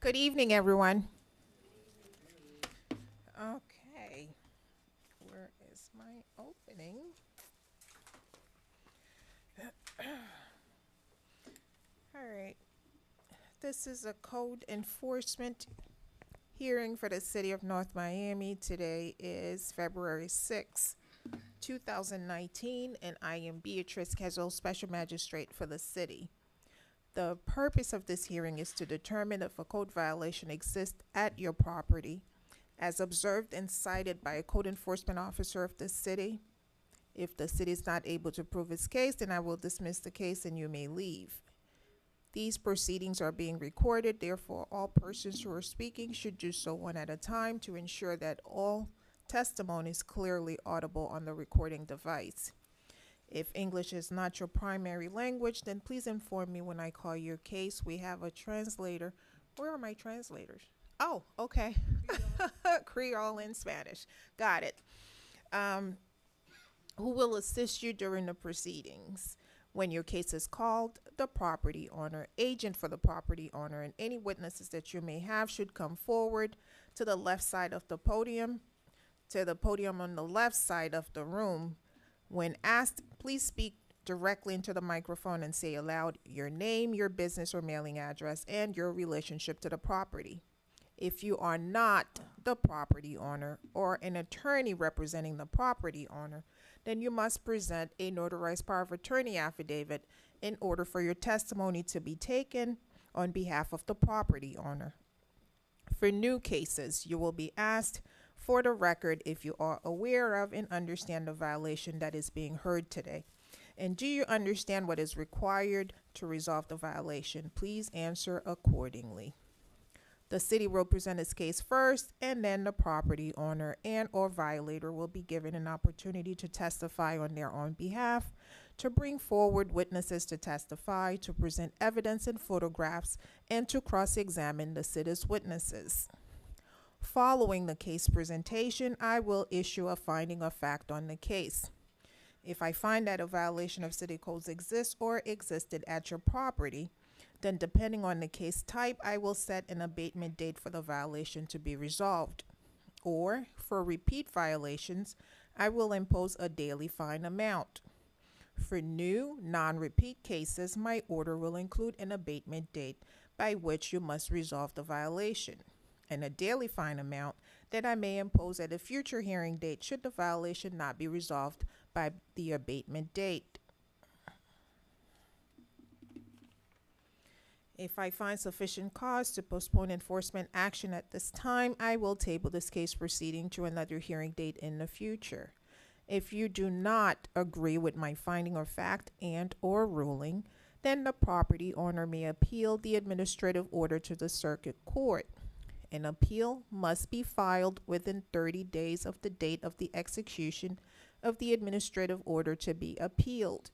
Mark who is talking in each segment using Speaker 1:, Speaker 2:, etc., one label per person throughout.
Speaker 1: Good evening, everyone. Okay, where is my opening? All right, this is a code enforcement hearing for the City of North Miami. Today is February 6th, 2019, and I am Beatrice Kezel, Special Magistrate for the City. The purpose of this hearing is to determine if a code violation exists at your property, as observed and cited by a code enforcement officer of the city. If the city is not able to prove its case, then I will dismiss the case and you may leave. These proceedings are being recorded, therefore all persons who are speaking should do so one at a time to ensure that all testimony is clearly audible on the recording device. If English is not your primary language, then please inform me when I call your case. We have a translator. Where are my translators? Oh, okay. Creole and Spanish. Got it. Um, who will assist you during the proceedings. When your case is called, the property owner, agent for the property owner, and any witnesses that you may have should come forward to the left side of the podium, to the podium on the left side of the room. When asked, please speak directly into the microphone and say aloud your name, your business or mailing address, and your relationship to the property. If you are not the property owner or an attorney representing the property owner, then you must present a notarized power of attorney affidavit in order for your testimony to be taken on behalf of the property owner. For new cases, you will be asked for the record if you are aware of and understand the violation that is being heard today. And do you understand what is required to resolve the violation? Please answer accordingly. The city will present its case first, and then the property owner and or violator will be given an opportunity to testify on their own behalf, to bring forward witnesses to testify, to present evidence and photographs, and to cross-examine the city's witnesses. Following the case presentation, I will issue a finding of fact on the case. If I find that a violation of city codes exists or existed at your property, then depending on the case type, I will set an abatement date for the violation to be resolved. Or, for repeat violations, I will impose a daily fine amount. For new, non-repeat cases, my order will include an abatement date by which you must resolve the violation, and a daily fine amount that I may impose at a future hearing date should the violation not be resolved by the abatement date. If I find sufficient cause to postpone enforcement action at this time, I will table this case proceeding to another hearing date in the future. If you do not agree with my finding of fact and or ruling, then the property owner may appeal the administrative order to the circuit court. An appeal must be filed within 30 days of the date of the execution of the administrative order to be appealed.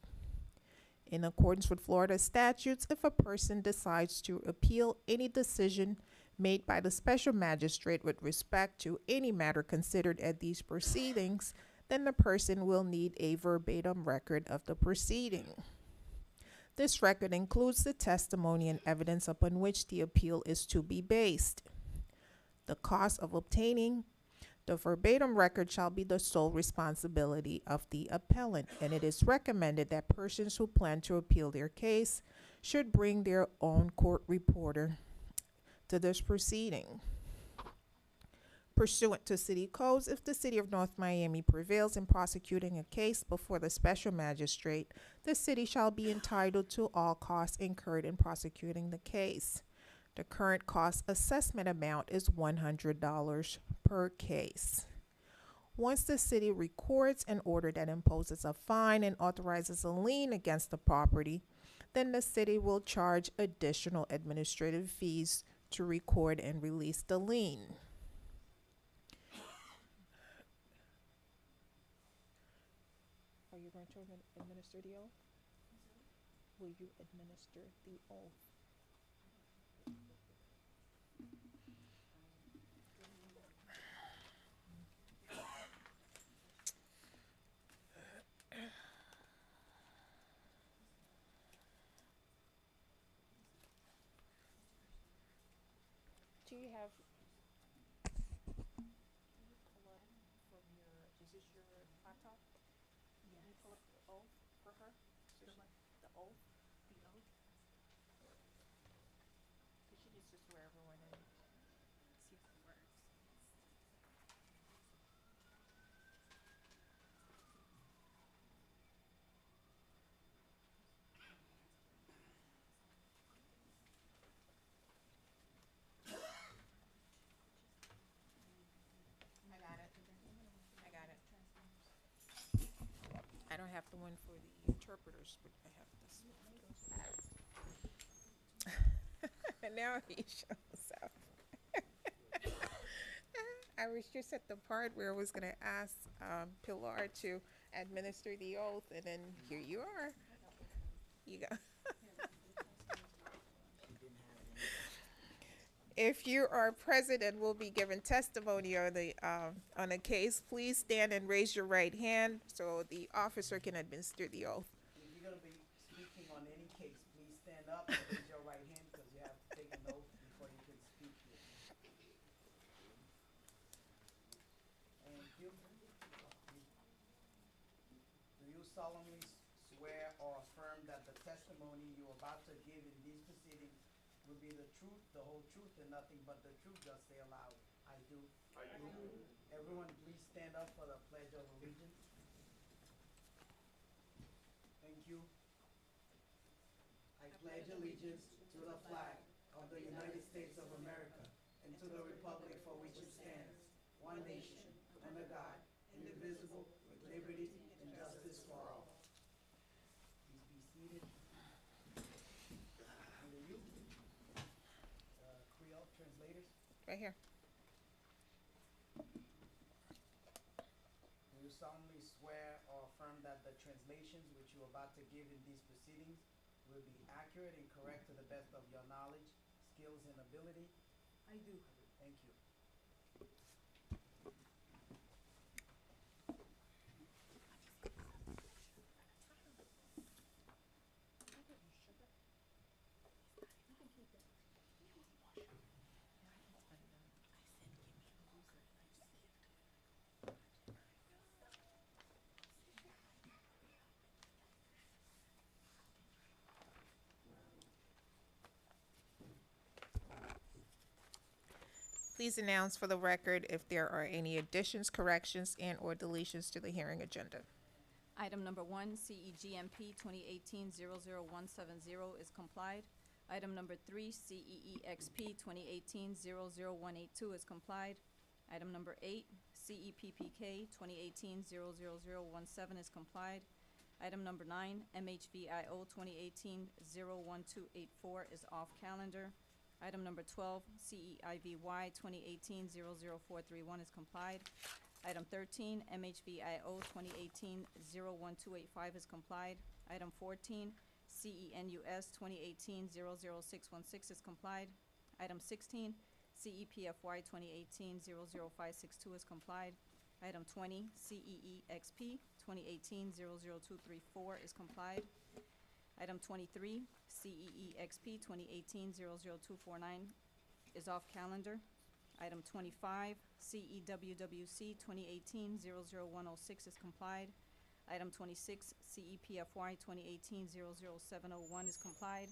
Speaker 1: In accordance with Florida statutes, if a person decides to appeal any decision made by the special magistrate with respect to any matter considered at these proceedings, then the person will need a verbatim record of the proceeding. This record includes the testimony and evidence upon which the appeal is to be based. The cost of obtaining the verbatim record shall be the sole responsibility of the appellant, and it is recommended that persons who plan to appeal their case should bring their own court reporter to this proceeding. Pursuant to city codes, if the city of North Miami prevails in prosecuting a case before the special magistrate, the city shall be entitled to all costs incurred in prosecuting the case. The current cost assessment amount is $100 per case. Once the city records an order that imposes a fine and authorizes a lien against the property, then the city will charge additional administrative fees to record and release the lien. Are you going to administer the oath? Will you administer the oath? you have? From your, is this your laptop? Can you pull up the oath for her? So she- The oath? The oath? Cause she needs to swear everyone in.
Speaker 2: See if it works.
Speaker 1: I got it. I got it. I don't have the one for the interpreters, but I have this one. And now he shows up. I was just at the part where I was gonna ask, Pilar to administer the oath, and then here you are. You go. If you are present and will be given testimony on a case, please stand and raise your right hand so the officer can administer the oath.
Speaker 3: If you're gonna be speaking on any case, please stand up and raise your right hand, because you have to take an oath before you can speak here. Thank you. Do you solemnly swear or affirm that the testimony you're about to give in these proceedings will be the truth, the whole truth, and nothing but the truth? Just say aloud, I do.
Speaker 4: I do.
Speaker 3: Everyone, please stand up for the Pledge of Allegiance. Thank you. I pledge allegiance to the flag of the United States of America and to the republic for which it stands, one nation, under God, indivisible, with liberty and justice for all. Please be seated. Under you, Creole translators.
Speaker 1: Right here.
Speaker 3: Do you solemnly swear or affirm that the translations which you are about to give in these proceedings will be accurate and correct to the best of your knowledge, skills, and ability?
Speaker 2: I do.
Speaker 3: Thank you.
Speaker 1: Please announce for the record if there are any additions, corrections, and/or deletions to the hearing agenda.
Speaker 2: Item number 1, CEGMP 2018-00170 is complied. Item number 3, CEEXP 2018-00182 is complied. Item number 8, CEPPK 2018-00017 is complied. Item number 9, MHVIO 2018-01284 is off calendar. Item number 12, CEIVY 2018-00431 is complied. Item 13, MHVIO 2018-01285 is complied. Item 14, CENUS 2018-00616 is complied. Item 16, CEPFY 2018-00562 is complied. Item 20, CEEXP 2018-00234 is complied. Item 23, CEEXP 2018-00249 is off calendar. Item 25, CEWWC 2018-00106 is complied. Item 26, CEPFY 2018-00701 is complied.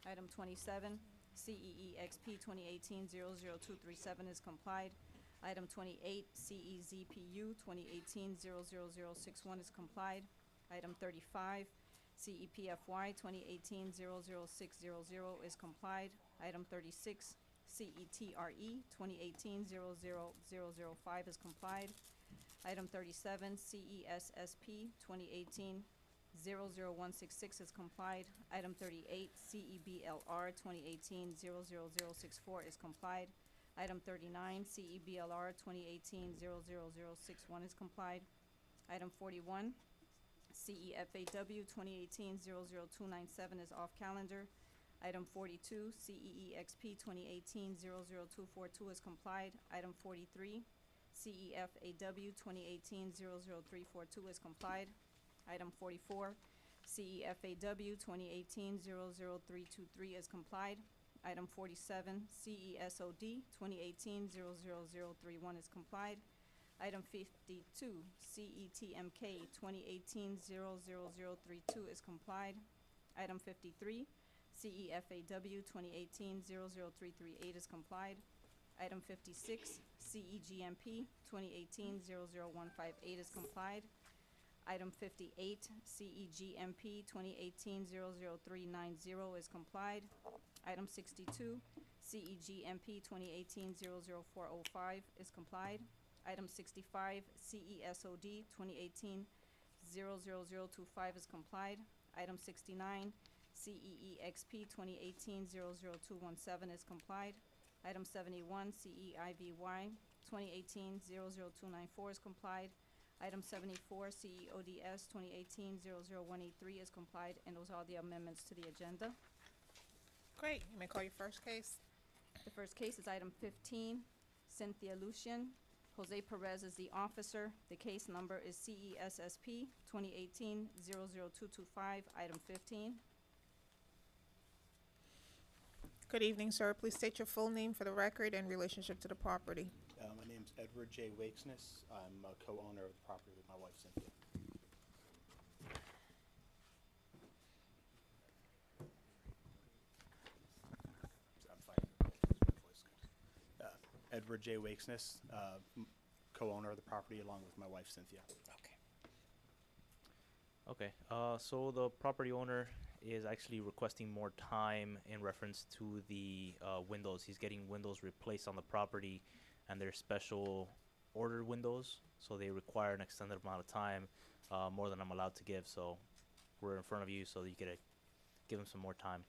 Speaker 2: Item 27, CEEXP 2018-00237 is complied. Item 28, CEZPU 2018-00061 is complied. Item 35, CEPFY 2018-00600 is complied. Item 36, CETRE 2018-00005 is complied. Item 37, CESSP 2018-00166 is complied. Item 38, CEBLR 2018-00064 is complied. Item 39, CEBLR 2018-00061 is complied. Item 41, CEFAW 2018-00297 is off calendar. Item 42, CEEXP 2018-00242 is complied. Item 43, CEFAW 2018-00342 is complied. Item 44, CEFAW 2018-00323 is complied. Item 47, CESOD 2018-00031 is complied. Item 52, CETMK 2018-00032 is complied. Item 53, CEFAW 2018-00338 is complied. Item 56, CEGMP 2018-00158 is complied. Item 58, CEGMP 2018-00390 is complied. Item 62, CEGMP 2018-00405 is complied. Item 65, CESOD 2018-00025 is complied. Item 69, CEEXP 2018-00217 is complied. Item 71, CEIVY 2018-00294 is complied. Item 74, CEODS 2018-00183 is complied, and those are the amendments to the agenda.
Speaker 1: Great, you may call your first case.
Speaker 2: The first case is item 15, Cynthia Lucian. Jose Perez is the officer. The case number is CESSP 2018-00225, item 15.
Speaker 1: Good evening, sir. Please state your full name for the record and relationship to the property.
Speaker 4: My name's Edward J. Wakesness. I'm a co-owner of the property with my wife Cynthia. I'm fine. Edward J. Wakesness, co-owner of the property along with my wife Cynthia.
Speaker 5: Okay, so the property owner is actually requesting more time in reference to the windows. He's getting windows replaced on the property, and they're special ordered windows, so they require an extended amount of time, more than I'm allowed to give. So we're in front of you, so you get to give him some more time.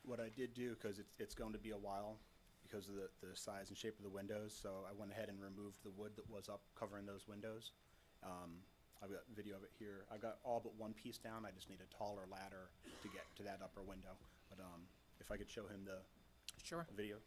Speaker 4: What I did do, because it's going to be a while because of the size and shape of the windows, so I went ahead and removed the wood that was up covering those windows. I've got video of it here. I got all but one piece down. I just need a taller ladder to get to that upper window. But if I could show him the
Speaker 1: Sure.
Speaker 4: video.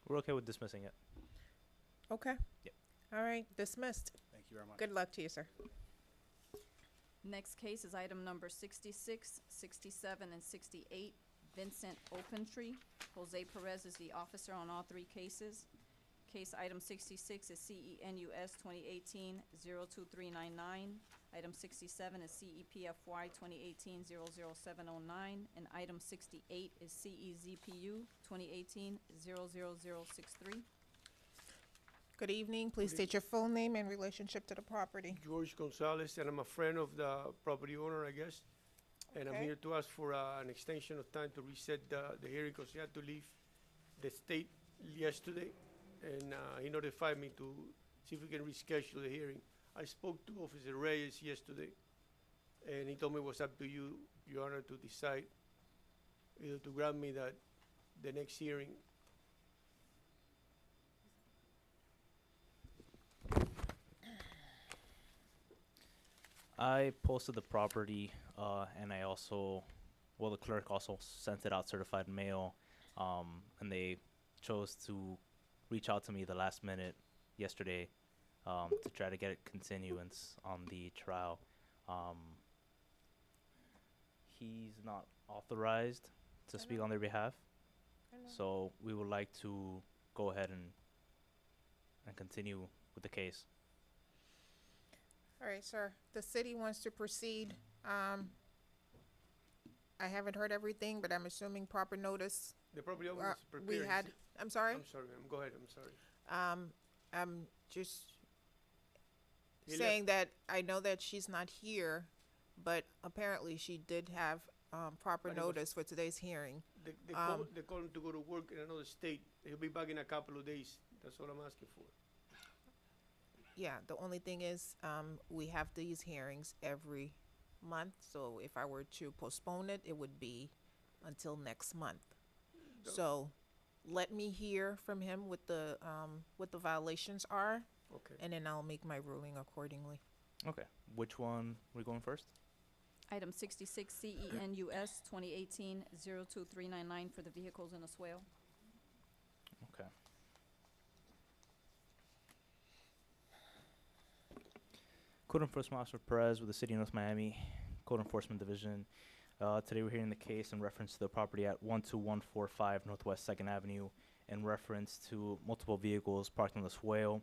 Speaker 5: We're okay with dismissing it.
Speaker 1: Okay.
Speaker 5: Yep.
Speaker 1: All right, dismissed.
Speaker 4: Thank you very much.
Speaker 1: Good luck to you, sir.
Speaker 2: Next case is item number 66, 67, and 68, Vincent Opentree. Jose Perez is the officer on all three cases. Case item 66 is CENUS 2018-02399. Item 67 is CEPFY 2018-00709. And item 68 is CEZPU 2018-00063.
Speaker 1: Good evening. Please
Speaker 6: Good
Speaker 1: state your full name and relationship to the property.
Speaker 6: George Gonzalez, and I'm a friend of the property owner, I guess. And I'm
Speaker 1: Okay.
Speaker 6: here to ask for an extension of time to reset the hearing because he had to leave the state yesterday. And he notified me to see if we can reschedule the hearing. I spoke to Officer Reyes yesterday, and he told me it was up to you, Your Honor, to decide either to grant me that the next hearing.
Speaker 5: I posted the property, and I also, well, the clerk also sent it out certified mail, and they chose to reach out to me the last minute yesterday, to try to get a continuance on the trial. He's not authorized to
Speaker 1: I
Speaker 5: speak
Speaker 1: know.
Speaker 5: on their behalf,
Speaker 1: I know.
Speaker 5: so we would like to go ahead and continue with the case.
Speaker 1: All right, sir. The city wants to proceed. I haven't heard everything, but I'm assuming proper notice.
Speaker 6: The property owner
Speaker 1: Uh,
Speaker 6: was prepared.
Speaker 1: We
Speaker 6: He
Speaker 1: had,
Speaker 6: said-
Speaker 1: I'm sorry?
Speaker 6: I'm sorry, ma'am. Go ahead, I'm sorry.
Speaker 1: I'm just
Speaker 6: He left-
Speaker 1: saying that I know that she's not here, but apparently she did have, proper
Speaker 6: But it was-
Speaker 1: notice for today's hearing.
Speaker 6: They call him to go to work in another state. He'll be back in a couple of days. That's all I'm asking for.
Speaker 1: Yeah, the only thing is, we have these hearings every month, so if I were to postpone it, it would be until next month.
Speaker 6: No.
Speaker 1: So, let me hear from him what the violations are,
Speaker 6: Okay.
Speaker 1: and then I'll make my ruling accordingly.
Speaker 5: Okay. Which one we going first?
Speaker 2: Item 66, CENUS 2018-02399 for the vehicles in a swale.
Speaker 5: Okay. Code Enforcement Officer Perez with the City of North Miami Code Enforcement Division. Today we're hearing the case in reference to the property at 12145 Northwest 2nd Avenue in reference to multiple vehicles parked on the swale.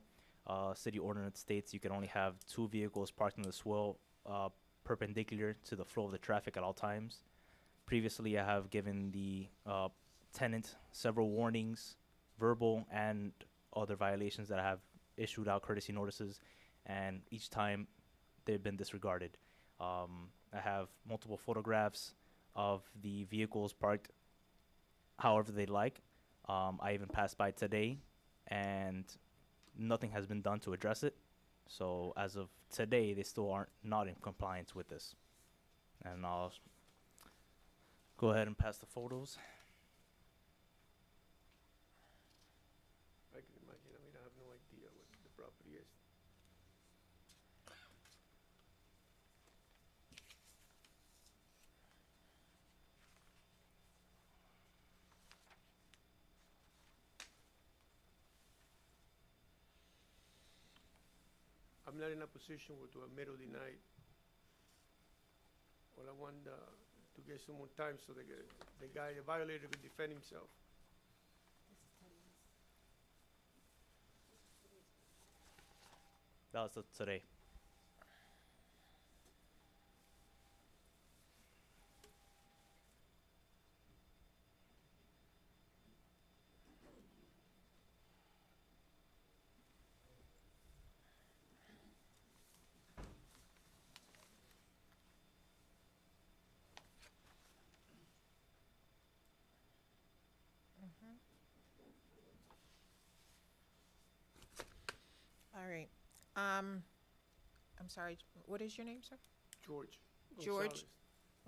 Speaker 5: City ordinance states you can only have 2 vehicles parked in the swale perpendicular to the flow of the traffic at all times. Previously, I have given the tenant several warnings, verbal and other violations that I have issued out courtesy notices, and each time they've been disregarded. I have multiple photographs of the vehicles parked however they like. I even passed by today, and nothing has been done to address it. So as of today, they still aren't not in compliance with this. And I'll go ahead and pass the photos.
Speaker 6: I can imagine. I mean, I have no idea what the property is. I'm not in a position where to admit or deny. All I want to get some more time so the guy, the violator, could defend himself.
Speaker 5: That was today.
Speaker 1: All right. I'm sorry, what is your name, sir?
Speaker 6: George.
Speaker 1: George?
Speaker 6: Gonzalez.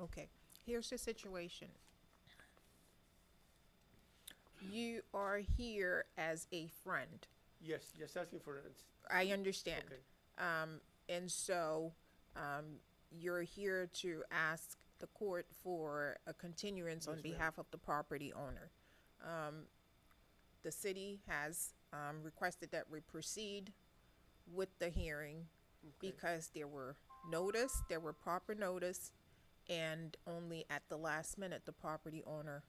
Speaker 1: Okay, here's the situation. You are here as a friend.
Speaker 6: Yes, just asking for it.
Speaker 1: I understand.
Speaker 6: Okay.
Speaker 1: And so, you're here to ask the court for a continuance on
Speaker 6: Yes, ma'am.
Speaker 1: behalf of the property owner. The city has, requested that we proceed with the hearing
Speaker 6: Okay.
Speaker 1: because there were proper notice, and only at the last minute, the property owner,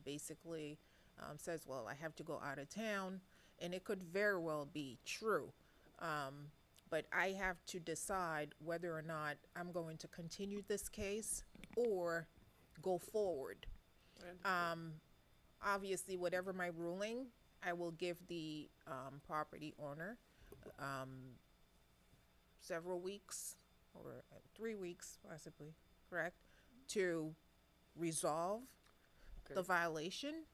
Speaker 1: basically, says, well, I have to go out of town, and it could very well be true. But I have to decide whether or not I'm going to continue this case or go forward.
Speaker 6: I understand.
Speaker 1: Obviously, whatever my ruling, I will give the property owner several weeks or 3 weeks, possibly, correct, to resolve the
Speaker 6: Okay.
Speaker 1: violation.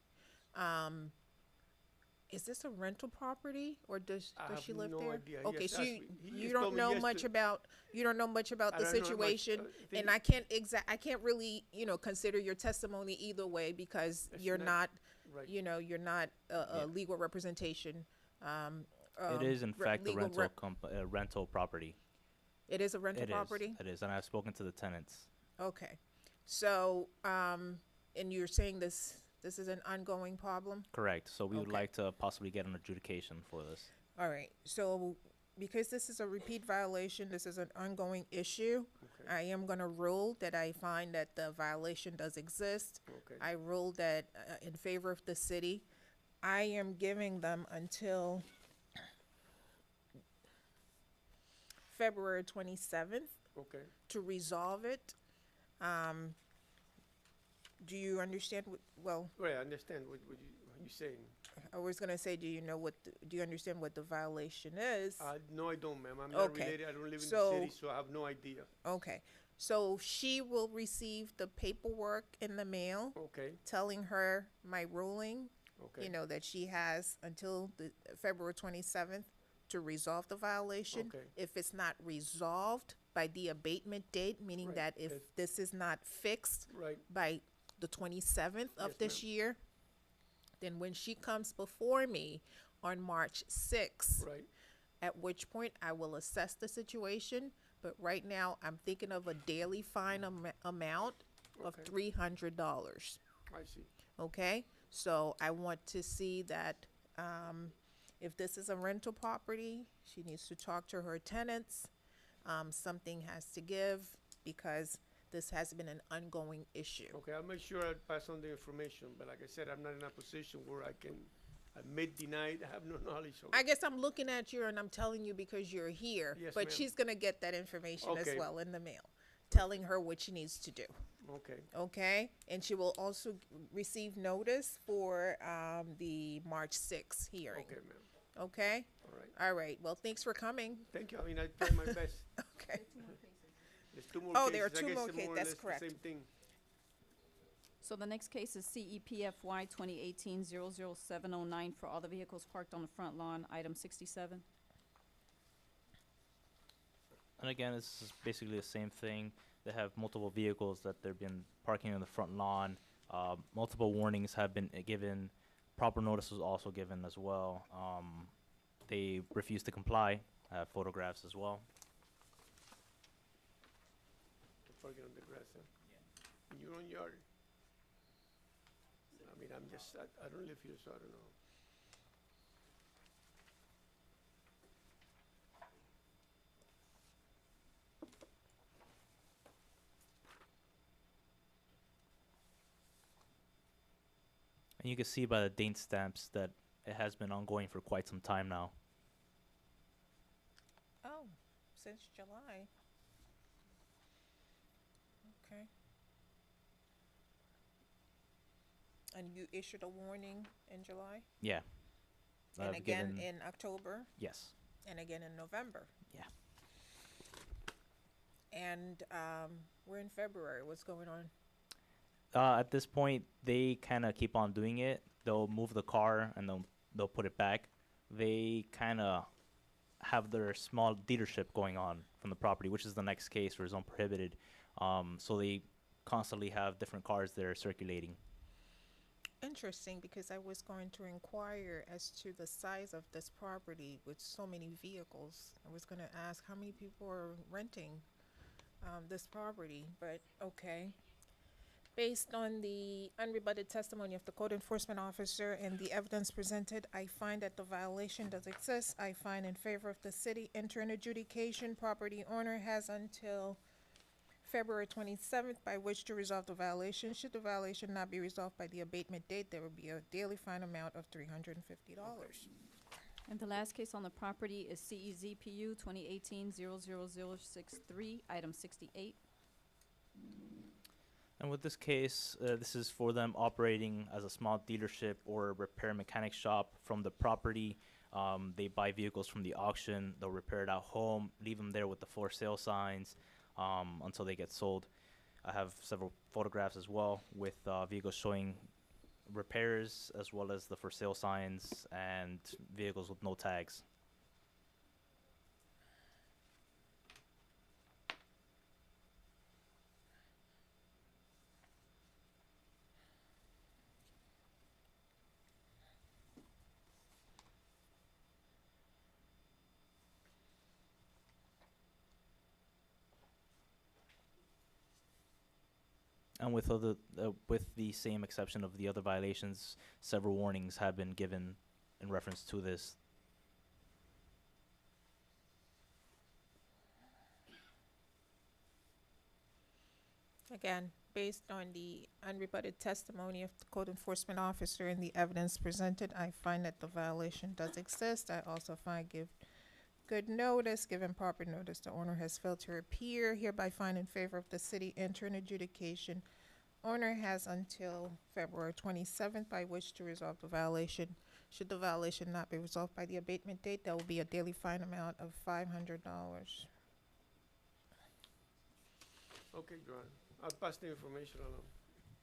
Speaker 1: Is this a rental property, or does
Speaker 6: I have
Speaker 1: she live
Speaker 6: no
Speaker 1: there?
Speaker 6: idea. He
Speaker 1: Okay,
Speaker 6: just
Speaker 1: so
Speaker 6: asked
Speaker 1: you,
Speaker 6: me. He
Speaker 1: you
Speaker 6: just
Speaker 1: don't
Speaker 6: told me
Speaker 1: know
Speaker 6: yes
Speaker 1: much
Speaker 6: to-
Speaker 1: about you don't know much about
Speaker 6: I
Speaker 1: the
Speaker 6: don't know much,
Speaker 1: situation,
Speaker 6: thing-
Speaker 1: and I can't really consider your testimony either way because
Speaker 6: It's
Speaker 1: you're
Speaker 6: not-
Speaker 1: not
Speaker 6: Right.
Speaker 1: you're not
Speaker 5: Yeah.
Speaker 1: a legal representation.
Speaker 5: It is in fact a
Speaker 1: legal
Speaker 5: rental property.
Speaker 1: It is a rental
Speaker 5: It is.
Speaker 1: property.
Speaker 5: It is, and I've spoken to the tenants.
Speaker 1: Okay, so and you're saying this is an ongoing problem.
Speaker 5: Correct. So we would
Speaker 1: Okay.
Speaker 5: like to possibly get an adjudication for this.
Speaker 1: All right, so because this is a repeat violation, this is an ongoing issue.
Speaker 6: Okay.
Speaker 1: I am gonna rule that I find that the violation does exist.
Speaker 6: Okay.
Speaker 1: I rule that in favor of the city. I am giving them until February 27th
Speaker 6: Okay.
Speaker 1: to resolve it. Do you understand well,
Speaker 6: Right, I understand what you're saying.
Speaker 1: I was gonna say, do you understand what the violation is?
Speaker 6: No, I don't, ma'am. I'm not
Speaker 1: Okay.
Speaker 6: related. I don't live in
Speaker 1: So-
Speaker 6: the city, so I have no idea.
Speaker 1: Okay, so she will receive the paperwork in the mail
Speaker 6: Okay.
Speaker 1: telling her my ruling,
Speaker 6: Okay.
Speaker 1: that she has until the February 27th to resolve the violation.
Speaker 6: Okay.
Speaker 1: If it's not resolved by the abatement date, meaning
Speaker 6: Right,
Speaker 1: that if
Speaker 6: yes.
Speaker 1: this is not fixed
Speaker 6: Right,
Speaker 1: by the 27th of
Speaker 6: Yes,
Speaker 1: this
Speaker 6: ma'am.
Speaker 1: year, then when she comes before me on March 6th,
Speaker 6: right,
Speaker 1: at which point I will assess the situation. But right now, I'm thinking of a daily fine amount of
Speaker 6: Okay.
Speaker 1: $300.
Speaker 6: I see.
Speaker 1: Okay, so I want to see that, if this is a rental property, she needs to talk to her tenants. Something has to give because this has been an ongoing issue.
Speaker 6: Okay, I'll make sure I pass on the information, but like I said, I'm not in a position where I can admit, deny it, I have no knowledge of
Speaker 1: I
Speaker 6: it.
Speaker 1: guess I'm looking at you and I'm telling you because you're here,
Speaker 6: Yes,
Speaker 1: but
Speaker 6: ma'am.
Speaker 1: she's gonna get that information as
Speaker 6: Okay.
Speaker 1: well in the mail, telling her what she needs to do.
Speaker 6: Okay,
Speaker 1: Okay, and she will also receive notice for, the March 6th hearing.
Speaker 6: okay, ma'am,
Speaker 1: Okay,
Speaker 6: all right.
Speaker 1: all right, well, thanks for coming.
Speaker 6: Thank you, I mean, I tried my best.
Speaker 1: Okay.
Speaker 6: There's two more
Speaker 1: Oh,
Speaker 6: cases.
Speaker 1: there are
Speaker 6: I
Speaker 1: two
Speaker 6: guess
Speaker 1: more
Speaker 6: they're
Speaker 1: ca-
Speaker 6: more or
Speaker 1: that's
Speaker 6: less the
Speaker 1: correct.
Speaker 6: Same thing.
Speaker 2: So the next case is CEPFY 2018-00709 for all the vehicles parked on the front lawn, item 67.
Speaker 5: And again, this is basically the same thing. They have multiple vehicles that they've been parking on the front lawn. Multiple warnings have been given. Proper notice was also given as well. They refuse to comply. I have photographs as well.
Speaker 6: Parking on the grass, huh? Yeah. In your own yard. I mean, I don't live here, so I don't know.
Speaker 5: And you can see by the date stamps that it has been ongoing for quite some time now.
Speaker 1: Oh, since July. Okay. And you issued a warning in July?
Speaker 5: Yeah.
Speaker 1: And
Speaker 5: I've
Speaker 1: again
Speaker 5: given-
Speaker 1: in October?
Speaker 5: Yes.
Speaker 1: And again in November?
Speaker 5: Yeah.
Speaker 1: And, we're in February, what's going on?
Speaker 5: At this point, they kind of keep on doing it. They'll move the car and they'll put it back. They kind of have their small dealership going on from the property, which is the next case where zone prohibited. So they constantly have different cars that are circulating.
Speaker 1: Interesting, because I was going to inquire as to the size of this property with so many vehicles. I was gonna ask how many people are renting, this property, but okay. Based on the unrebutted testimony of the code enforcement officer and the evidence presented, I find that the violation does exist. I find in favor of the city, enter an adjudication. Property owner has until February 27th by which to resolve the violation. Should the violation not be resolved by the abatement date, there will be a daily fine amount of $350.
Speaker 2: And the last case on the property is CEZPU 2018-00063, item 68.
Speaker 5: And with this case, this is for them operating as a small dealership or repair mechanic shop from the property. They buy vehicles from the auction. They'll repair it at home, leave them there with the for sale signs until they get sold. I have several photographs as well with vehicles showing repairs as well as the for sale signs and vehicles with no tags. And with with the same exception of the other violations, several warnings have been given in reference to this.
Speaker 1: Again, based on the unrebutted testimony of the code enforcement officer and the evidence presented, I find that the violation does exist. I also find give good notice, given proper notice, the owner has failed to appear. Hereby find in favor of the city, enter an adjudication. Owner has until February 27th by which to resolve the violation. Should the violation not be resolved by the abatement date, there will be a daily fine amount of $500.
Speaker 6: Okay, Joanne, I'll pass the information along.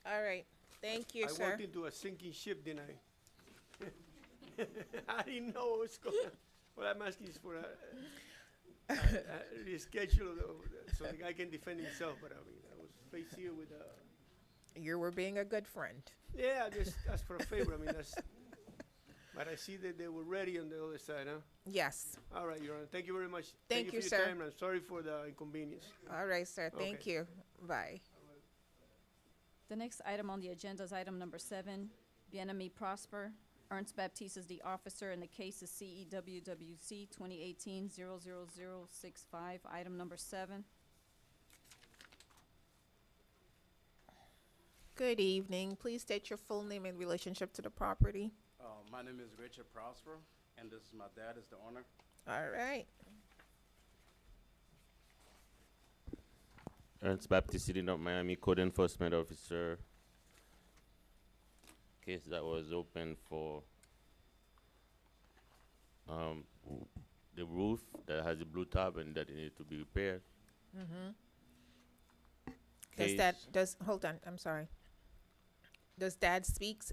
Speaker 1: All right, thank you,
Speaker 6: I
Speaker 1: sir.
Speaker 6: walked into a sinking ship, didn't I? I didn't know what was going on. What I'm asking is for a reschedule so the guy can defend himself, but I mean, I was faced here with
Speaker 1: You were being a good friend.
Speaker 6: yeah, I just asked for a favor, I mean, that's, but I see that they were ready on the other side, huh?
Speaker 1: Yes.
Speaker 6: All right, Your Honor, thank you very much.
Speaker 1: Thank you,
Speaker 6: for
Speaker 1: sir.
Speaker 6: your time, and I'm sorry for the inconvenience.
Speaker 1: All right, sir. Thank
Speaker 6: Okay.
Speaker 1: you. Bye.
Speaker 2: The next item on the agenda is item number 7, Bienemy Prosper. Ernst Baptiste is the officer, and the case is CEWWC 2018-00065, item number 7.
Speaker 1: Good evening. Please state your full name in relationship to the property.
Speaker 7: My name is Richard Prosper, and this is my dad, is the owner.
Speaker 1: All right.
Speaker 8: Ernst Baptiste, City of Miami Code Enforcement Officer. Case that was open for the roof that has a blue top and that it needed to be repaired.
Speaker 1: Hold on, I'm sorry. Does dad speaks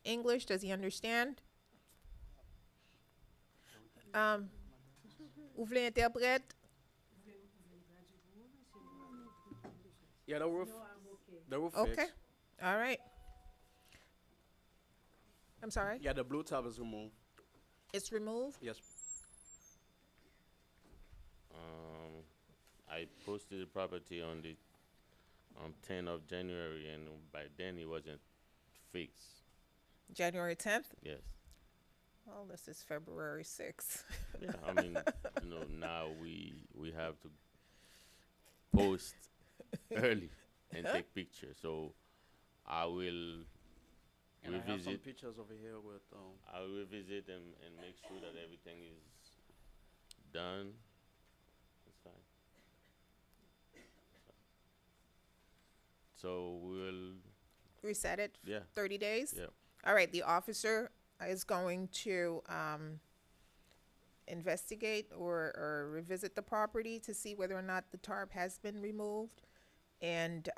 Speaker 1: English? Does he understand? Vous voulez interprète?
Speaker 7: Yeah, the roof
Speaker 1: Okay.
Speaker 7: fixed.
Speaker 1: All right. I'm sorry.
Speaker 7: Yeah, the blue top is removed.
Speaker 1: It's removed?
Speaker 7: Yes.
Speaker 8: I posted the property on the 10th of January, and by then it wasn't fixed.
Speaker 1: January 10th?
Speaker 8: Yes.
Speaker 1: Well, this is February 6th.
Speaker 8: Yeah, I mean, now we have to post early and take pictures. So I will
Speaker 7: And I have some
Speaker 8: revisit.
Speaker 7: pictures over here with,
Speaker 8: I'll revisit and make sure that everything is done. That's fine. So we'll,
Speaker 1: Reset it?
Speaker 8: yeah,
Speaker 1: 30 days?
Speaker 8: yeah.
Speaker 1: All right, the officer is going to investigate or revisit the property to see whether or not the tarp has been removed. And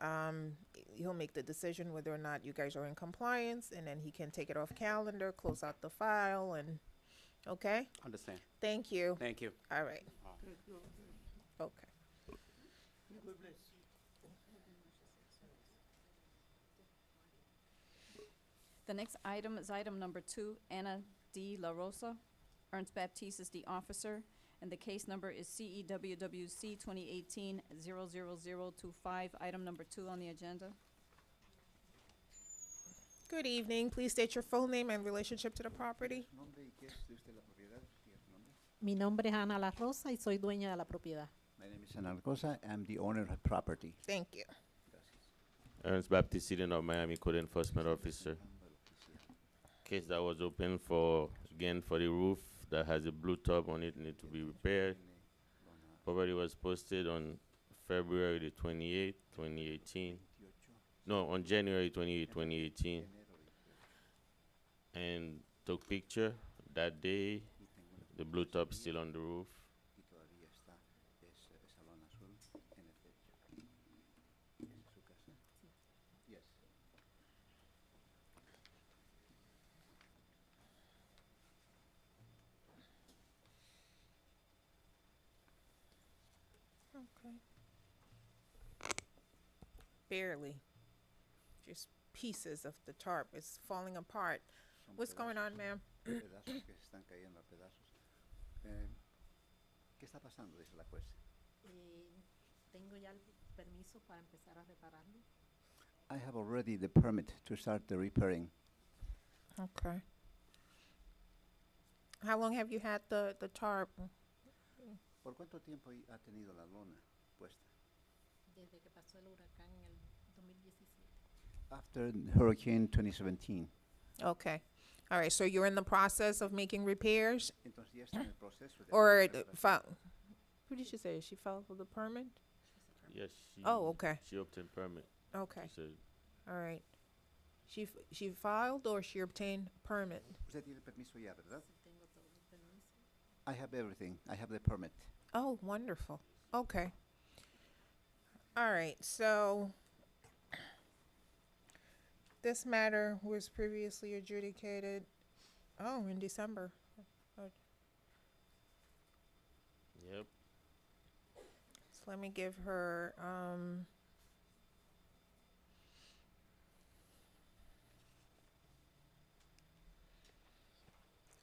Speaker 1: he'll make the decision whether or not you guys are in compliance, and then he can take it off calendar, close out the file, and, okay?
Speaker 7: understand.
Speaker 1: Thank you.
Speaker 7: Thank you.
Speaker 1: All right. Okay.
Speaker 2: The next item is item number 2, Anna D. La Rosa. Ernst Baptiste is the officer, and the case number is CEWWC 2018-00025, item number 2 on the agenda.
Speaker 1: Good evening. Please state your full name and relationship to the property.
Speaker 9: Mi nombre es Ana La Rosa y soy dueña de la propiedad.
Speaker 10: My name is Ana Alcosa. I'm the owner of the property.
Speaker 1: Thank you.
Speaker 8: Ernst Baptiste, City of Miami Code Enforcement Officer. Case that was open for, again, for the roof that has a blue top on it, need to be repaired. Property was posted on February the 28th, 2018. No, on January 28th, 2018. And took picture that day. The blue top still on the roof.
Speaker 10: Y todavía está esa lona azul en el techo. ¿Esa es su casa? Yes.
Speaker 1: Okay. Barely. Just pieces of the tarp. It's falling apart.
Speaker 10: Son
Speaker 1: What's going on, ma'am?
Speaker 10: pedazos que se están cayendo a pedazos. ¿Qué está pasando? Dice la juez.
Speaker 9: Tengo ya el permiso para empezar a repararlo.
Speaker 10: I have already the permit to start the repairing.
Speaker 1: Okay. How long have you had the tarp?
Speaker 10: ¿Por cuánto tiempo ha tenido la lona puesta?
Speaker 9: Desde que pasó el huracán en el 2017.
Speaker 10: After Hurricane 2017.
Speaker 1: Okay. All right, so you're in the process of making repairs?
Speaker 10: Entonces ya está en el proceso de
Speaker 1: Or
Speaker 10: hacer reparación.
Speaker 1: who did she say? She filed for the permit?
Speaker 8: Yes, she,
Speaker 1: Oh, okay.
Speaker 8: she obtained permit.
Speaker 1: Okay.
Speaker 8: She said,
Speaker 1: All right. She filed or she obtained permit?
Speaker 10: Usted tiene permiso ya, ¿verdad?
Speaker 9: Tengo todo el permiso.
Speaker 10: I have everything. I have the permit.
Speaker 1: Oh, wonderful. Okay. All right, so this matter was previously adjudicated, in December.
Speaker 8: Yep.
Speaker 1: So let me give her,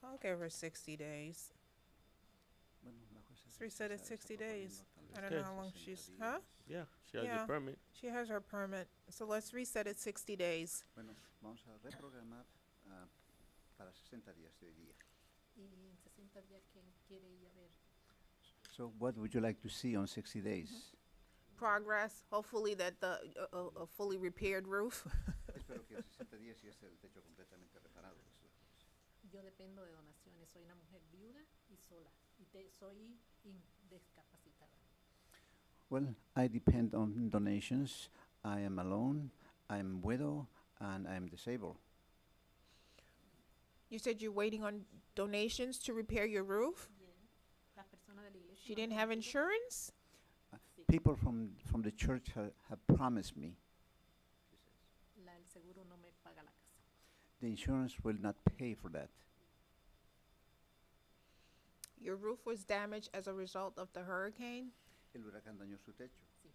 Speaker 1: I'll give her 60 days.
Speaker 10: Bueno, la jueza
Speaker 1: Let's reset it
Speaker 10: está
Speaker 1: 60 days. I don't
Speaker 8: Okay.
Speaker 1: know how long she's, huh?
Speaker 8: Yeah, she has
Speaker 1: Yeah.
Speaker 8: a permit.
Speaker 1: She has her permit, so let's reset it 60 days.
Speaker 10: Bueno, vamos a reprogramar para 60 días de hoy día.
Speaker 9: Y en 60 días, ¿qué quiere ella ver?
Speaker 10: So what would you like to see on 60 days?
Speaker 1: Progress, hopefully that the, a fully repaired roof.
Speaker 10: Espero que en 60 días ya esté el techo completamente reparado. Es lo que-
Speaker 9: Yo dependo de donaciones. Soy una mujer viuda y sola. Y soy discapacitada.
Speaker 10: Well, I depend on donations. I am alone, I'm widow, and I'm disabled.
Speaker 1: You said you're waiting on donations to repair your roof?
Speaker 9: Las personas de la iglesia.
Speaker 1: She
Speaker 9: me han
Speaker 1: didn't have
Speaker 9: prometido-
Speaker 1: insurance?
Speaker 9: Sí,
Speaker 10: People from the church have promised me
Speaker 9: el seguro no me paga la casa.
Speaker 10: the insurance will not pay for that.
Speaker 1: Your roof was damaged as a result of the hurricane,
Speaker 10: El huracán dañó su techo.
Speaker 9: Sí.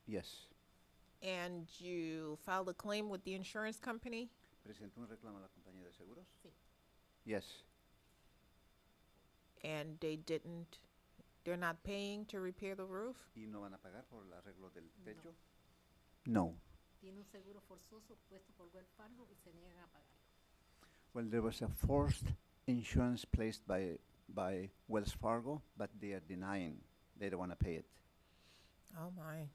Speaker 10: Yes.
Speaker 1: and you filed a claim with the insurance company?
Speaker 10: ¿Presentó un reclamo a la compañía de seguros?
Speaker 9: Sí.
Speaker 10: Yes.
Speaker 1: And they're not paying to repair the roof?
Speaker 10: ¿Y no van a pagar por el arreglo del
Speaker 9: No.
Speaker 10: techo? No.
Speaker 9: Tiene un seguro forzoso puesto por Wells Fargo y se niegan a pagarlo.
Speaker 10: Well, there was a forced insurance placed by Wells Fargo, but they are denying. They don't want to pay it.
Speaker 1: Oh, my.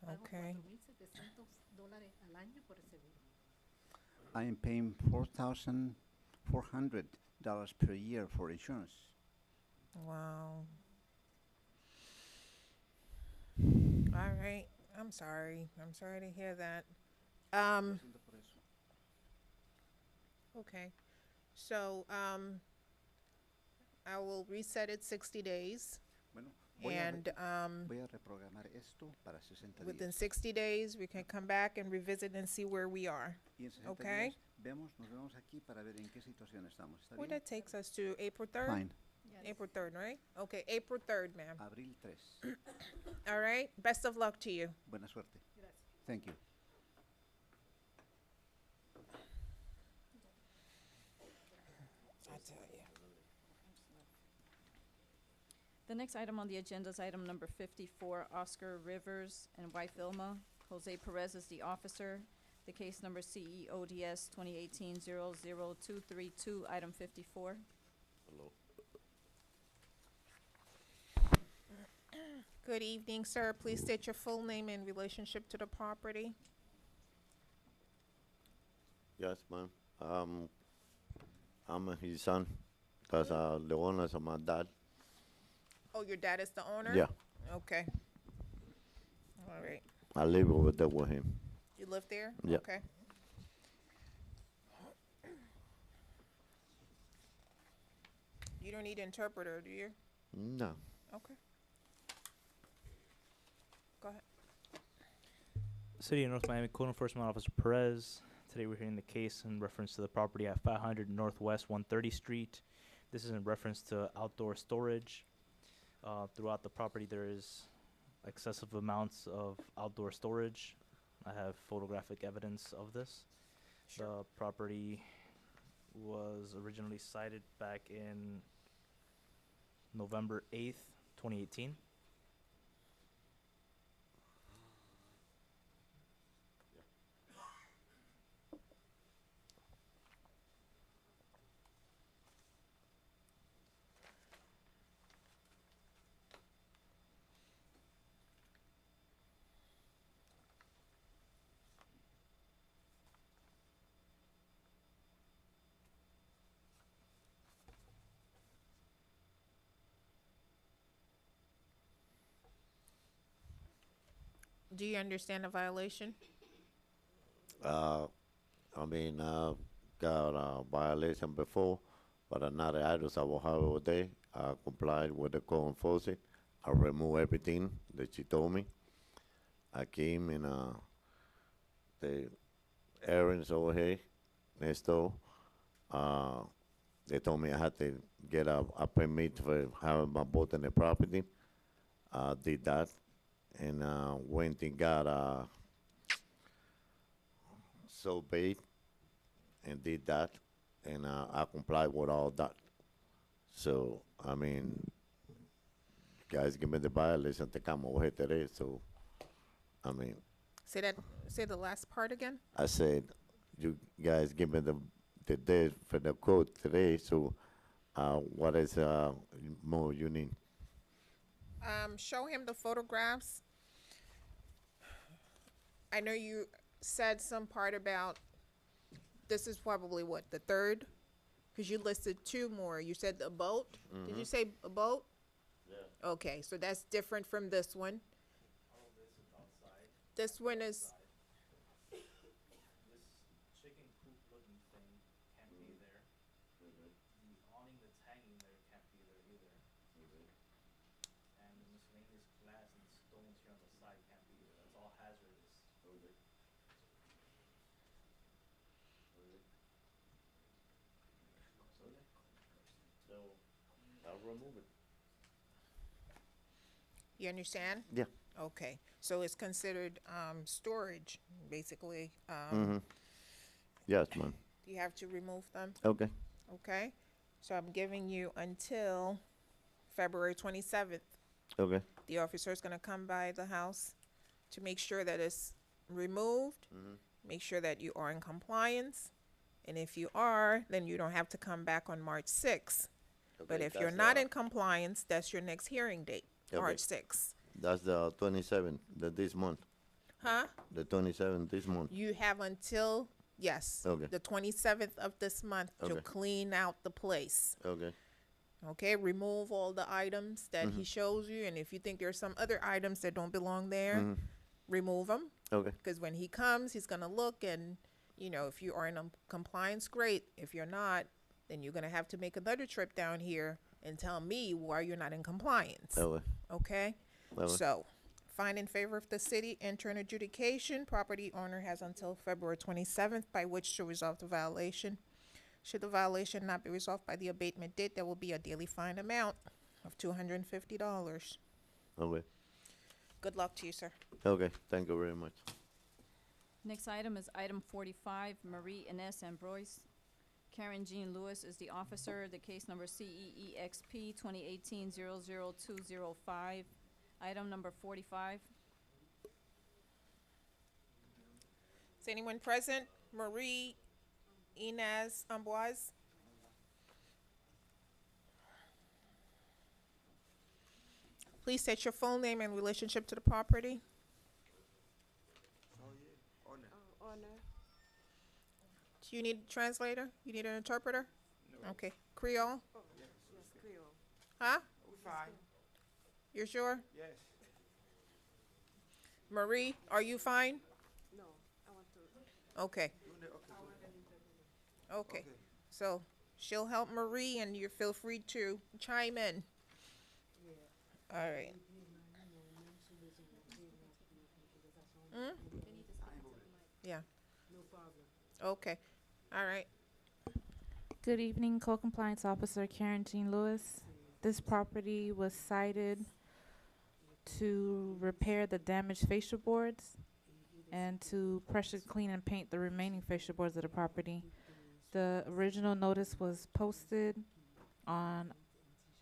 Speaker 9: Pago
Speaker 1: Okay.
Speaker 9: $4,700 al año por el seguro.
Speaker 10: I am paying $4,400 per year for insurance.
Speaker 1: Wow. All right. I'm sorry. I'm sorry to hear that.
Speaker 10: Lo siento por eso.
Speaker 1: Okay. So, I will reset it 60 days.
Speaker 10: Bueno, voy a,
Speaker 1: And,
Speaker 10: voy a reprogramar esto para 60
Speaker 1: within
Speaker 10: días.
Speaker 1: 60 days, we can come back and revisit and see where we are.
Speaker 10: Y en 60
Speaker 1: okay.
Speaker 10: días nos vemos aquí para ver en qué situación estamos. ¿Está
Speaker 1: Well,
Speaker 10: bien?
Speaker 1: that takes us to April 3rd?
Speaker 10: Fine.
Speaker 1: April 3rd, right? Okay, April 3rd, ma'am.
Speaker 10: Abril 3.
Speaker 1: All right? Best of luck to you.
Speaker 10: Buena suerte.
Speaker 9: Gracias.
Speaker 10: Thank you.
Speaker 1: I tell you.
Speaker 2: The next item on the agenda is item number 54, Oscar Rivers and wife Ilma. Jose Perez is the officer. The case number CEODS 2018-00232, item 54.
Speaker 8: Hello.
Speaker 1: Good evening, sir. Please state your full name and relationship to the property.
Speaker 11: Yes, ma'am. I'm his son. Cause the owners of my dad.
Speaker 1: Oh, your dad is the owner?
Speaker 11: Yeah,
Speaker 1: Okay. All right.
Speaker 11: I live over there with him.
Speaker 1: You live there?
Speaker 11: Yeah.
Speaker 1: Okay. You don't need an interpreter, do you?
Speaker 11: No.
Speaker 1: Okay. Go ahead.
Speaker 5: City of North Miami Code Enforcement Officer Perez. Today we're hearing the case in reference to the property at 500 Northwest 130th Street. This is in reference to outdoor storage. Throughout the property there is excessive amounts of outdoor storage. I have photographic evidence of this. The property was originally cited back in November 8th, 2018.
Speaker 1: Do you understand the violation?
Speaker 11: Got a violation before, but another items I will have over there. I complied with the code enforcement. I removed everything that she told me. I came in the errands over here next door. They told me I had to get a permit for having my boat in the property. Did that, and went and got a so bait, and did that, and I complied with all that. So I mean, guys, give me the violation to come over here today. So I mean,
Speaker 1: Say the last part again.
Speaker 11: I said, you guys give me the day for the code today. So what is more you need?
Speaker 1: Show him the photographs. I know you said some part about, this is probably what, the third? Because you listed two more. You said a boat? Did you say a boat? Yeah. Okay, so that's different from this one. This one is,
Speaker 5: This chicken coop looking thing can't be there. The awning that's hanging there can't be there either. And the miscellaneous glass and stones here on the side can't be there. That's all hazardous.
Speaker 11: So I'll remove it.
Speaker 1: you understand?
Speaker 11: Yeah.
Speaker 1: Okay, so it's considered storage, basically.
Speaker 11: Yes, ma'am.
Speaker 1: You have to remove them,
Speaker 11: Okay.
Speaker 1: okay? So I'm giving you until February 27th.
Speaker 11: Okay.
Speaker 1: The officer's gonna come by the house to make sure that it's removed, make sure that you are in compliance. And if you are, then you don't have to come back on March 6th. But
Speaker 11: Okay,
Speaker 1: if you're
Speaker 11: that's,
Speaker 1: not in compliance, that's your next hearing date, March 6th.
Speaker 11: That's the 27th, this month.
Speaker 1: Huh?
Speaker 11: The 27th this month.
Speaker 1: You have until, yes,
Speaker 11: Okay.
Speaker 1: the 27th of this month to
Speaker 11: Okay.
Speaker 1: clean out the place.
Speaker 11: Okay.
Speaker 1: Okay, remove all the items that he shows you, and if you think there's some other items that don't belong there, remove them.
Speaker 11: Okay.
Speaker 1: Because when he comes, he's gonna look, and you know, if you are in compliance, great. If you're not, then you're gonna have to make another trip down here and tell me why you're not in compliance.
Speaker 11: Okay.
Speaker 1: Okay.
Speaker 11: Okay.
Speaker 1: So, find in favor of the city, enter an adjudication. Property owner has until February 27th by which to resolve the violation. Should the violation not be resolved by the abatement date, there will be a daily fine amount of $250.
Speaker 11: Okay.
Speaker 1: Good luck to you, sir.
Speaker 11: Okay. Thank you very much.
Speaker 2: Next item is item 45, Marie Ines Ambroise. Karen Jean Lewis is the officer. The case number CEEXP 2018-00205. Item number 45.
Speaker 1: Is anyone present? Marie Inez Amboise? Please state your full name and relationship to the property. Do you need a translator? You need an interpreter? No. Okay. Creole?
Speaker 3: Yes, Creole.
Speaker 1: Huh?
Speaker 3: Fine.
Speaker 1: You're sure?
Speaker 3: Yes.
Speaker 1: Marie, are you fine?
Speaker 3: No, I want to.
Speaker 1: Okay. Okay. So she'll help Marie, and you feel free to chime in. All right. Yeah.
Speaker 3: No problem.
Speaker 1: Okay. All right.
Speaker 12: Good evening, Co-Compliance Officer Karen Jean Lewis. This property was cited to repair the damaged fascia boards and to pressure clean and paint the remaining fascia boards of the property. The original notice was posted on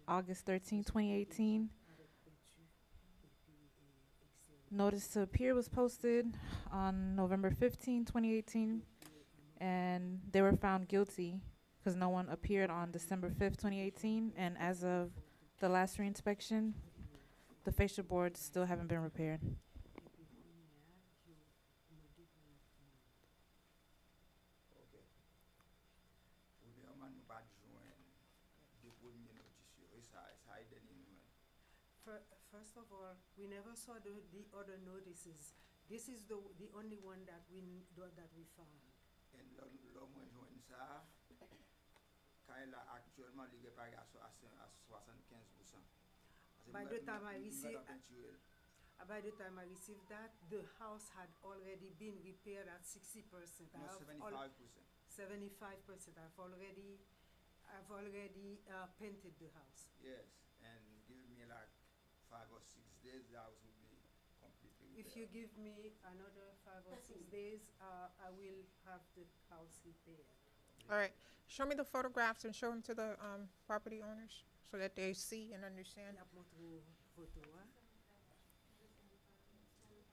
Speaker 12: August 13, 2018. Notice to appear was posted on November 15, 2018, and they were found guilty because no one appeared on December 5th, 2018, and as of the last reinspection, the fascia boards still haven't been repaired.
Speaker 3: First of all, we never saw the other notices. This is the only one that we found. By the time I received that, the house had already been repaired at 60%.
Speaker 13: 75%.
Speaker 3: 75%. I've already I've already painted the house.
Speaker 13: Yes, and give me like 5 or 6 days, the house will be completely
Speaker 3: If you
Speaker 13: repaired.
Speaker 3: give me another 5 or 6 days, I will have the house repaired.
Speaker 1: All right, show me the photographs and show them to the, property owners so that they see and understand.
Speaker 3: La montre photo, hein?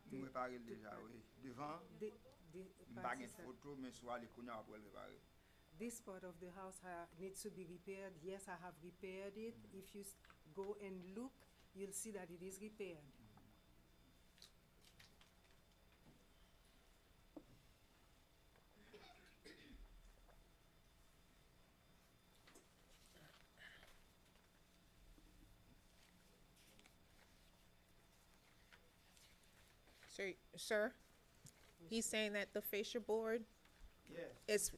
Speaker 13: Mwen repare deja, oui. Devant, mwen pa gen
Speaker 3: parties that-
Speaker 13: photo, men swa li konya apre repare.
Speaker 3: This part of the house needs to be repaired. Yes, I have repaired it. If you go and look, you'll see that it is repaired.
Speaker 1: So, sir, he's saying that the fascia board
Speaker 13: Yes.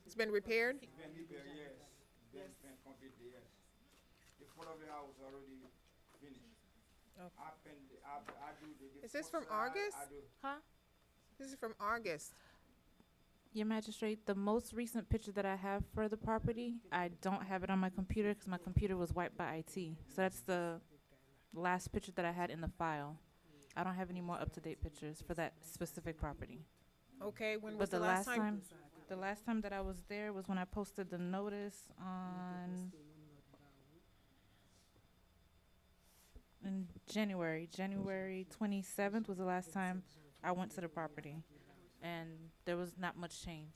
Speaker 1: it's been repaired?
Speaker 13: Been repaired, yes. Been completely, yes. The front of the house already finished.
Speaker 1: Oh.
Speaker 13: I paint, I do the
Speaker 1: Is this
Speaker 13: front
Speaker 1: from
Speaker 13: side,
Speaker 1: August?
Speaker 13: I do,
Speaker 12: Huh?
Speaker 1: This is from August.
Speaker 12: Your magistrate, the most recent picture that I have for the property, I don't have it on my computer because my computer was wiped by IT. So that's the last picture that I had in the file. I don't have any more up-to-date pictures for that specific property.
Speaker 1: Okay, when
Speaker 12: But
Speaker 1: was
Speaker 12: the
Speaker 1: the last time?
Speaker 12: the last time that I was there was when I posted the notice on in January. January 27th was the last time I went to the property, and there was not much change.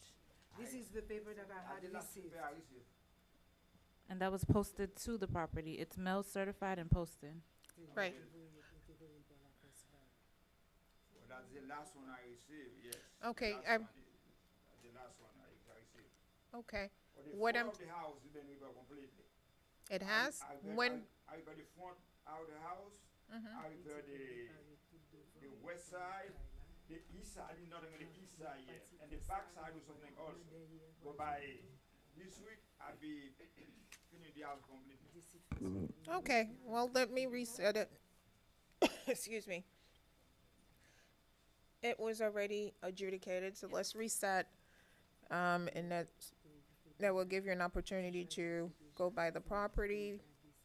Speaker 3: This is the paper that I had
Speaker 13: the last
Speaker 3: received.
Speaker 13: paper I received.
Speaker 12: And that was posted to the property. It's mail certified and posted.
Speaker 1: Right.
Speaker 13: Well, that's the last one I received, yes.
Speaker 1: Okay,
Speaker 13: Last
Speaker 1: I'm-
Speaker 13: one is- The last one I received.
Speaker 1: Okay,
Speaker 13: But the
Speaker 1: What
Speaker 13: front
Speaker 1: I'm-
Speaker 13: of the house has been repaired completely.
Speaker 1: it has? When,
Speaker 13: I got the front out of the house,
Speaker 1: mhm.
Speaker 13: I repaired the west side, the east side, is not even the east side yet, and the back side was something also. But by this week, I'll be finishing the house completely.
Speaker 1: Okay, well, let me reset it. Excuse me. It was already adjudicated, so let's reset. And that will give you an opportunity to go by the property,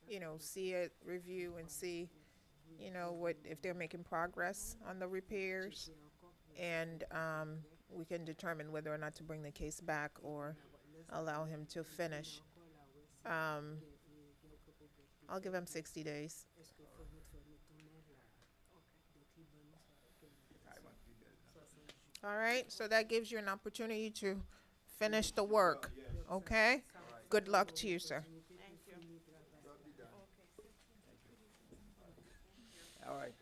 Speaker 1: you know, see it, review and see, you know, what, if they're making progress on the repairs. And, we can determine whether or not to bring the case back or allow him to finish. I'll give him 60 days. All right, so that gives you an opportunity to finish the work, okay? Good luck to you, sir.
Speaker 13: All right.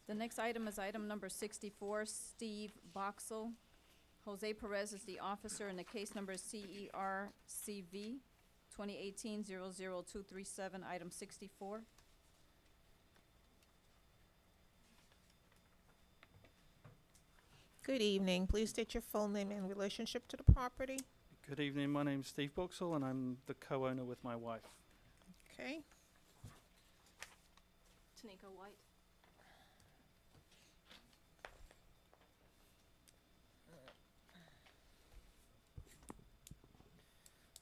Speaker 2: The next item is item number 64, Steve Boxell. Jose Perez is the officer, and the case number is CERCV 2018-00237, item 64.
Speaker 1: Good evening. Please state your full name and relationship to the property.
Speaker 14: Good evening, my name's Steve Boxall and I'm the co-owner with my wife.
Speaker 1: Okay,
Speaker 2: Tanika White.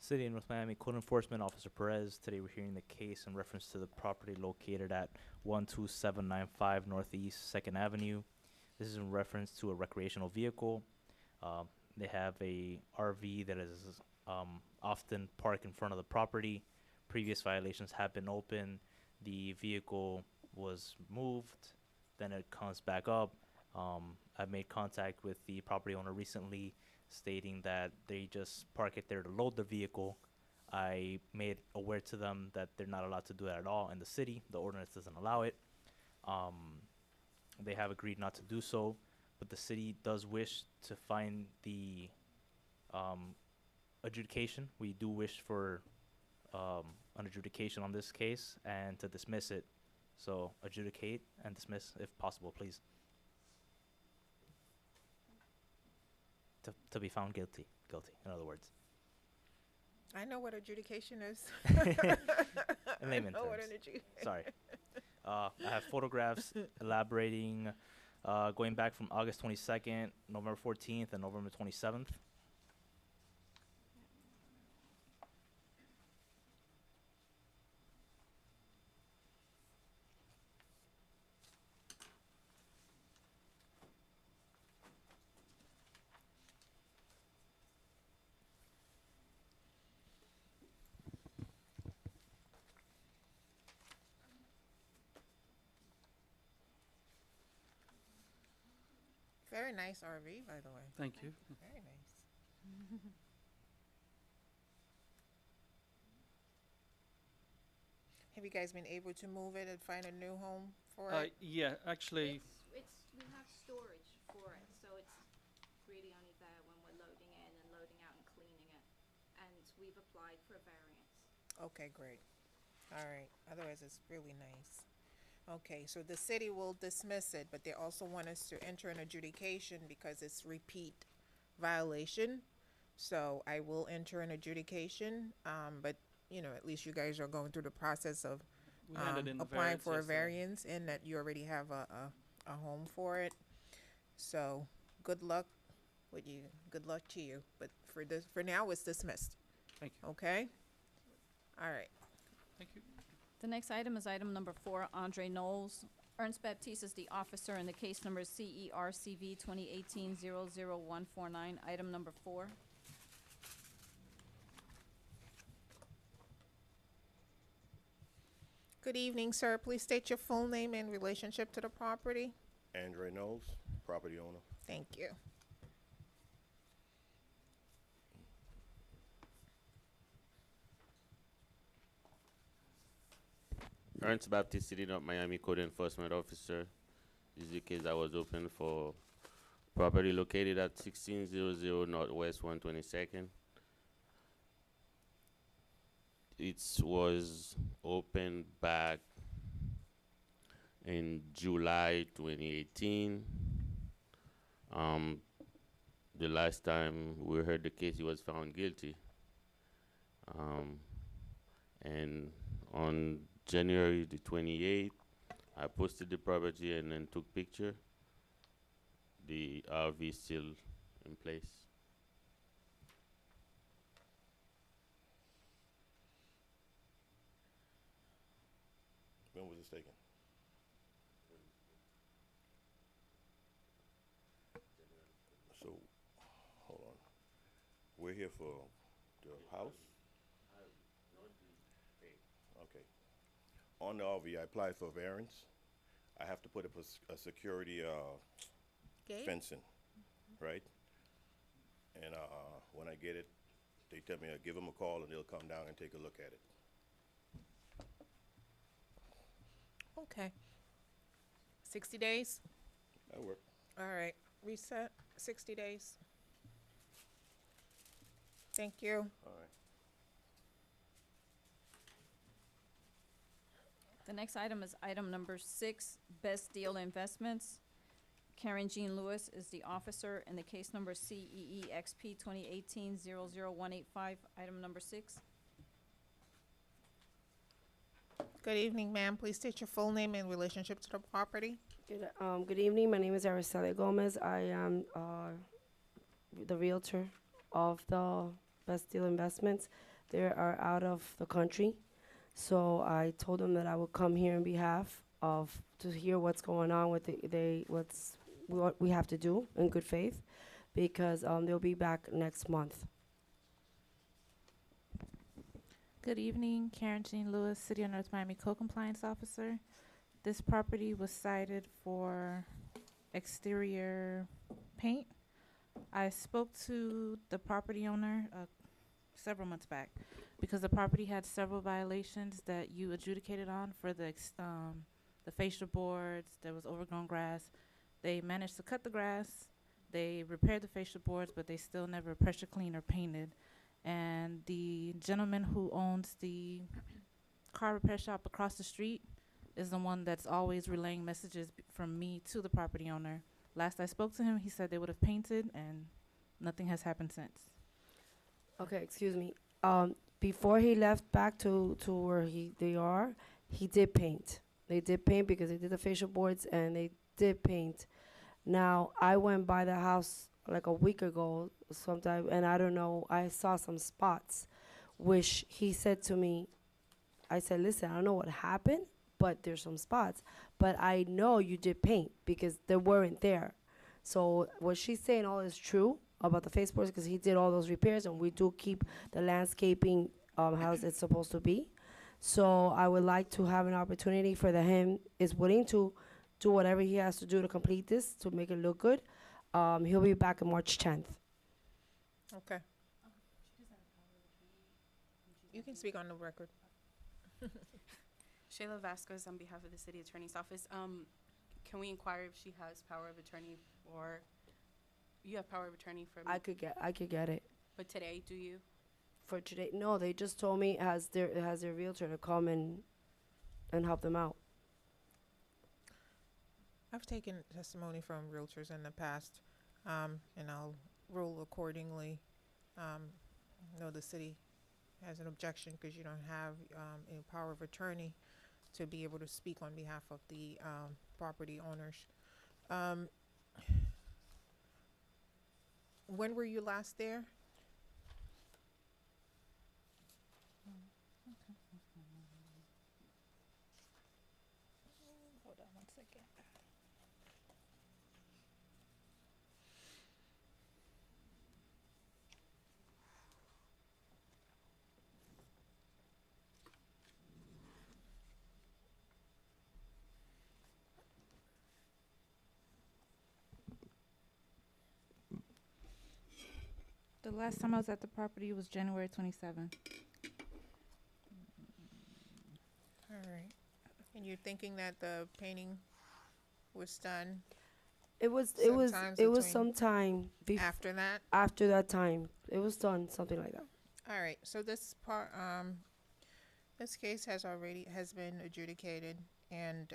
Speaker 5: City of North Miami Code Enforcement Officer Perez. Today we're hearing the case in reference to the property located at 12795 Northeast 2nd Avenue. This is in reference to a recreational vehicle. They have a RV that is often parked in front of the property. Previous violations have been open. The vehicle was moved, then it comes back up. I made contact with the property owner recently, stating that they just park it there to load the vehicle. I made aware to them that they're not allowed to do that at all in the city. The ordinance doesn't allow it. They have agreed not to do so, but the city does wish to find the adjudication. We do wish for an adjudication on this case and to dismiss it. So adjudicate and dismiss if possible, please. To be found guilty, in other words.
Speaker 1: I know what adjudication is.
Speaker 5: In layman
Speaker 1: I know what
Speaker 5: terms.
Speaker 1: an adjudication.
Speaker 5: Sorry. I have photographs elaborating, going back from August 22nd, November 14th, and November 27th.
Speaker 1: Very nice RV, by the way.
Speaker 14: Thank you.
Speaker 1: Very nice. Have you guys been able to move it and find a new home for it?
Speaker 14: Yeah, actually,
Speaker 2: We have storage for it, so it's really only there when we're loading in and loading out and cleaning it. And we've applied for a variance.
Speaker 1: Okay, great. All right, otherwise it's really nice. Okay, so the city will dismiss it, but they also want us to enter an adjudication because it's repeat violation. So I will enter an adjudication, but, you know, at least you guys are going through the process of
Speaker 14: we handed in the
Speaker 1: applying for a
Speaker 14: yesterday.
Speaker 1: variance and that you already have a home for it. So good luck with you, good luck to you, but for now, it's dismissed,
Speaker 14: Thank you.
Speaker 1: okay? All right.
Speaker 14: Thank you.
Speaker 2: The next item is item number 4, Andre Knowles. Ernst Baptiste is the officer, and the case number is CERCV 2018-00149, item number 4.
Speaker 1: Good evening, sir. Please state your full name and relationship to the property.
Speaker 15: Andre Knowles, property owner.
Speaker 1: Thank you.
Speaker 8: Ernst Baptiste, City of Miami Code Enforcement Officer. This is the case that was open for property located at 1600 Northwest 122nd. It was opened back in July 2018. The last time we heard the case, he was found guilty. And on January the 28th, I posted the property and then took picture. The RV is still in place.
Speaker 15: When was this taken? So, hold on. We're here for the house? Okay. On the RV, I applied for variance. I have to put up a security
Speaker 1: Gate?
Speaker 15: fencing, right? And when I get it, they tell me I give them a call and they'll come down and take a look at it.
Speaker 1: Okay. 60 days?
Speaker 15: That work.
Speaker 1: All right. Reset, 60 days. Thank you.
Speaker 15: All right.
Speaker 2: The next item is item number 6, Best Deal Investments. Karen Jean Lewis is the officer, and the case number CEEXP 2018-00185, item number 6.
Speaker 1: Good evening, ma'am. Please state your full name and relationship to the property.
Speaker 16: Good evening. My name is Araceli Gomez. I am the realtor of the Best Deal Investments. They are out of the country, so I told them that I would come here in behalf of to hear what's going on with what we have to do in good faith, because they'll be back next month.
Speaker 12: Good evening, Karen Jean Lewis, City of North Miami Co-Compliance Officer. This property was cited for exterior paint. I spoke to the property owner several months back because the property had several violations that you adjudicated on for the fascia boards. There was overgrown grass. They managed to cut the grass. They repaired the fascia boards, but they still never pressure cleaned or painted. And the gentleman who owns the car repair shop across the street is the one that's always relaying messages from me to the property owner. Last I spoke to him, he said they would have painted, and nothing has happened since.
Speaker 16: Okay, excuse me. Before he left back to where they are, he did paint. They did paint because they did the facial boards and they did paint. Now, I went by the house like a week ago sometime, and I don't know, I saw some spots, which he said to me, I said, listen, I don't know what happened, but there's some spots. But I know you did paint because they weren't there. So what she's saying all is true about the face boards, because he did all those repairs, and we do keep the landscaping how it's supposed to be. So I would like to have an opportunity for him is willing to do whatever he has to do to complete this, to make it look good. He'll be back on March 10th.
Speaker 1: Okay. You can speak on the record.
Speaker 17: Shayla Vasquez on behalf of the City Attorney's Office. Can we inquire if she has power of attorney for, you have power of attorney for,
Speaker 16: I could get it
Speaker 17: but today, do you?
Speaker 16: for today. No, they just told me it has their realtor to come and help them out.
Speaker 1: I've taken testimony from realtors in the past, and I'll rule accordingly. No, the city has an objection because you don't have any power of attorney to be able to speak on behalf of the property owners. When were you last there?
Speaker 12: Hold on one second. The last time I was at the property was January 27th.
Speaker 1: All right. And you're thinking that the painting was done
Speaker 16: It was sometime
Speaker 1: after that?
Speaker 16: after that time. It was done, something like that.
Speaker 1: All right, so this this case has been adjudicated, and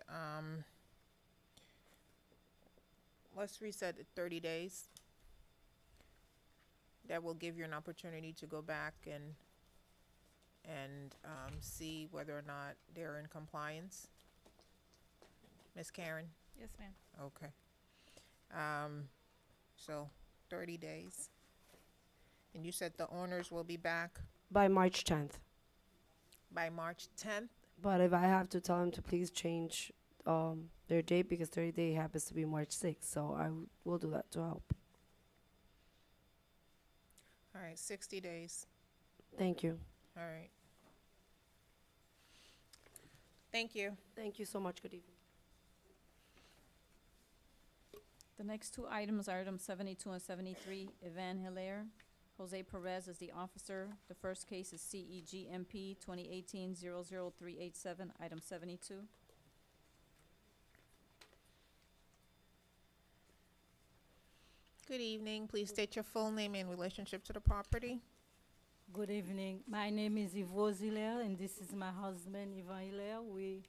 Speaker 1: let's reset it 30 days. That will give you an opportunity to go back and see whether or not they're in compliance. Ms. Karen?
Speaker 12: Yes, ma'am.
Speaker 1: Okay. So 30 days. And you said the owners will be back
Speaker 16: By March 10th.
Speaker 1: by March 10th?
Speaker 16: But if I have to tell them to please change their date, because 30 day happens to be March 6th, so I will do that to help.
Speaker 1: All right, 60 days.
Speaker 16: Thank you.
Speaker 1: All right. Thank you.
Speaker 16: Thank you so much. Good evening.
Speaker 2: The next two items are item 72 and 73, Ivan Hilaire. Jose Perez is the officer. The first case is CEGMP 2018-00387, item 72.
Speaker 1: Good evening. Please state your full name in relationship to the property.
Speaker 9: Good evening. My name is Yvose Hilaire, and this is my husband, Ivan Hilaire. We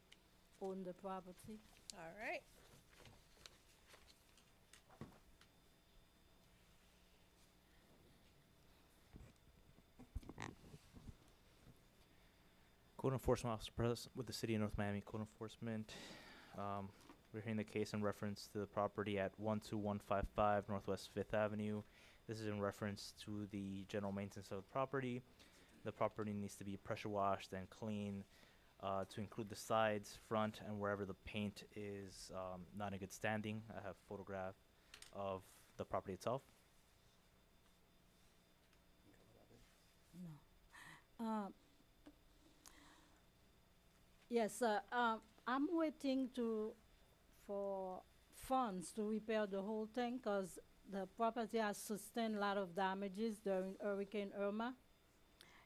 Speaker 9: own the property.
Speaker 1: All right.
Speaker 5: Code Enforcement Officer Perez with the City of North Miami Code Enforcement. We're hearing the case in reference to the property at 12155 Northwest 5th Avenue. This is in reference to the general maintenance of the property. The property needs to be pressure washed and cleaned to include the sides, front, and wherever the paint is not in good standing. I have a photograph of the property itself.
Speaker 9: No. Yes, I'm waiting for funds to repair the whole thing because the property has sustained a lot of damages during Hurricane Irma,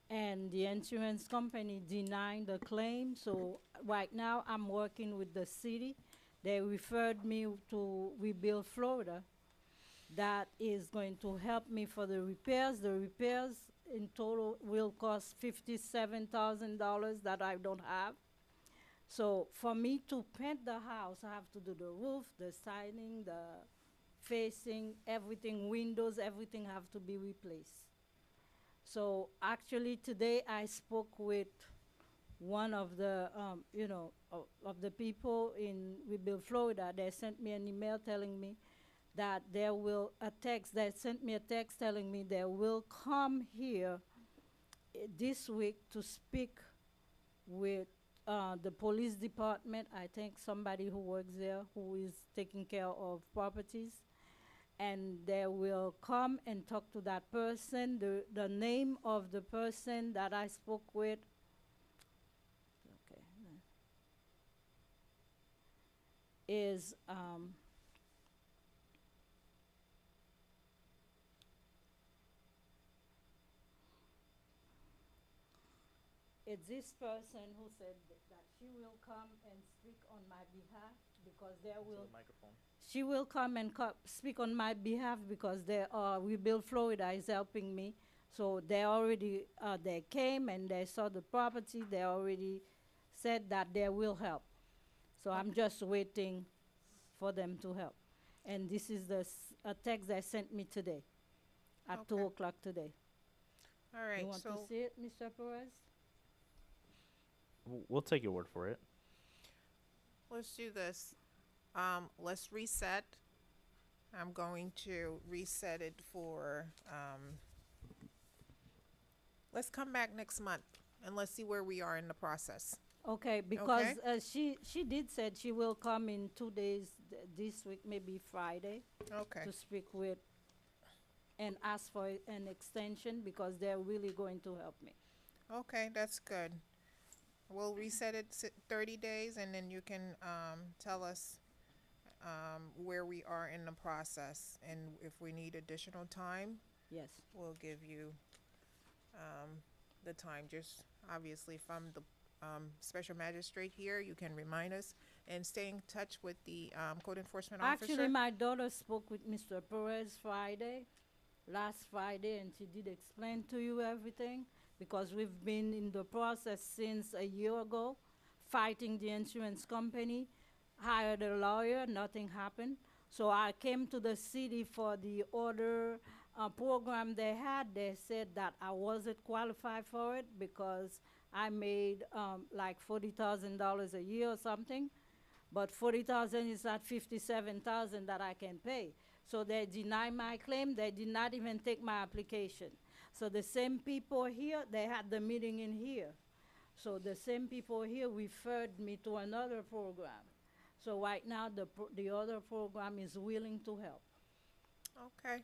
Speaker 9: and the insurance company denied the claim. So right now I'm working with the city. They referred me to Rebuild Florida. That is going to help me for the repairs. The repairs in total will cost $57,000 that I don't have. So for me to paint the house, I have to do the roof, the siding, the facing, everything, windows, everything have to be replaced. So actually today I spoke with one of the, of the people in Rebuild Florida. They sent me an email telling me that they sent me a text telling me they will come here this week to speak with the police department. I think somebody who works there who is taking care of properties, and they will come and talk to that person. The name of the person that I spoke with, is it's this person who said that she will come and speak on my behalf because there will.
Speaker 5: Microphone.
Speaker 9: She will come and speak on my behalf because Rebuild Florida is helping me. So they came and they saw the property. They already said that they will help. So I'm just waiting for them to help. And this is a text they sent me today at 2 o'clock today.
Speaker 1: All right,
Speaker 9: You want to see it, Mr. Perez?
Speaker 5: We'll take your word for it.
Speaker 1: let's do this. Let's reset. I'm going to reset it for, let's come back next month and let's see where we are in the process.
Speaker 9: Okay, because
Speaker 1: Okay.
Speaker 9: she did said she will come in 2 days this week, maybe Friday,
Speaker 1: Okay.
Speaker 9: to speak with and ask for an extension because they're really going to help me.
Speaker 1: Okay, that's good. We'll reset it 30 days and then you can tell us where we are in the process. And if we need additional time,
Speaker 9: Yes.
Speaker 1: we'll give you the time. Just obviously from the special magistrate here, you can remind us and stay in touch with the code enforcement officer.
Speaker 9: Actually, my daughter spoke with Mr. Perez last Friday, and she did explain to you everything because we've been in the process since a year ago, fighting the insurance company, hired a lawyer, nothing happened. So I came to the city for the order program they had. They said that I wasn't qualified for it because I made like $40,000 a year or something. But 40,000 is not 57,000 that I can pay. So they denied my claim. They did not even take my application. So the same people here, they had the meeting in here. So the same people here referred me to another program. So right now, the other program is willing to help.
Speaker 1: Okay.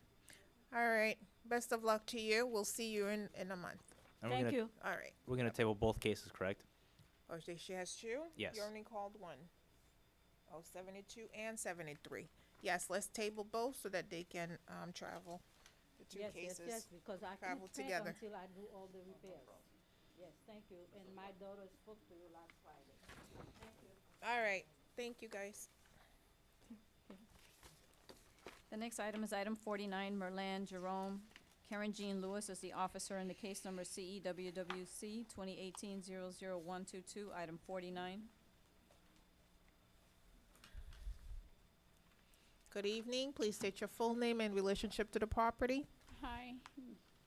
Speaker 1: All right. Best of luck to you. We'll see you in a month.
Speaker 5: And
Speaker 9: Thank you.
Speaker 1: All right.
Speaker 5: We're gonna table both cases, correct?
Speaker 1: Oh, she has two?
Speaker 5: Yes.
Speaker 1: You only called one. Oh, 72 and 73. Yes, let's table both so that they can travel. The two
Speaker 9: Yes,
Speaker 1: cases.
Speaker 9: yes, because I
Speaker 1: travel
Speaker 9: can't pay
Speaker 1: together.
Speaker 9: until I do all the repairs. Yes, thank you. And my daughter spoke to you last Friday. Thank you.
Speaker 1: All right. Thank you, guys.
Speaker 2: The next item is item 49, Merlan Jerome. Karen Jean Lewis is the officer in the case number CEWWC 2018-00122, item 49.
Speaker 1: Good evening. Please state your full name and relationship to the property.
Speaker 18: Hi,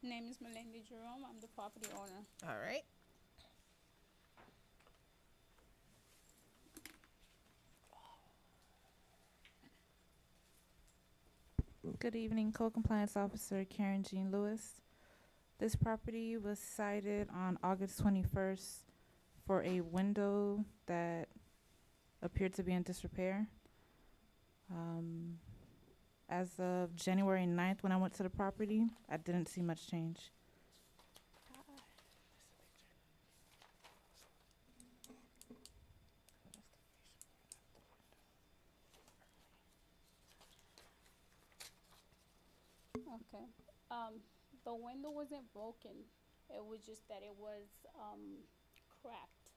Speaker 18: name is Melinda Jerome. I'm the property owner.
Speaker 1: All right.
Speaker 12: Good evening, Code Compliance Officer Karen Jean Lewis. This property was cited on August 21st for a window that appeared to be in disrepair. As of January 9th, when I went to the property, I didn't see much change.
Speaker 18: Okay. The window wasn't broken. It was just that it was cracked.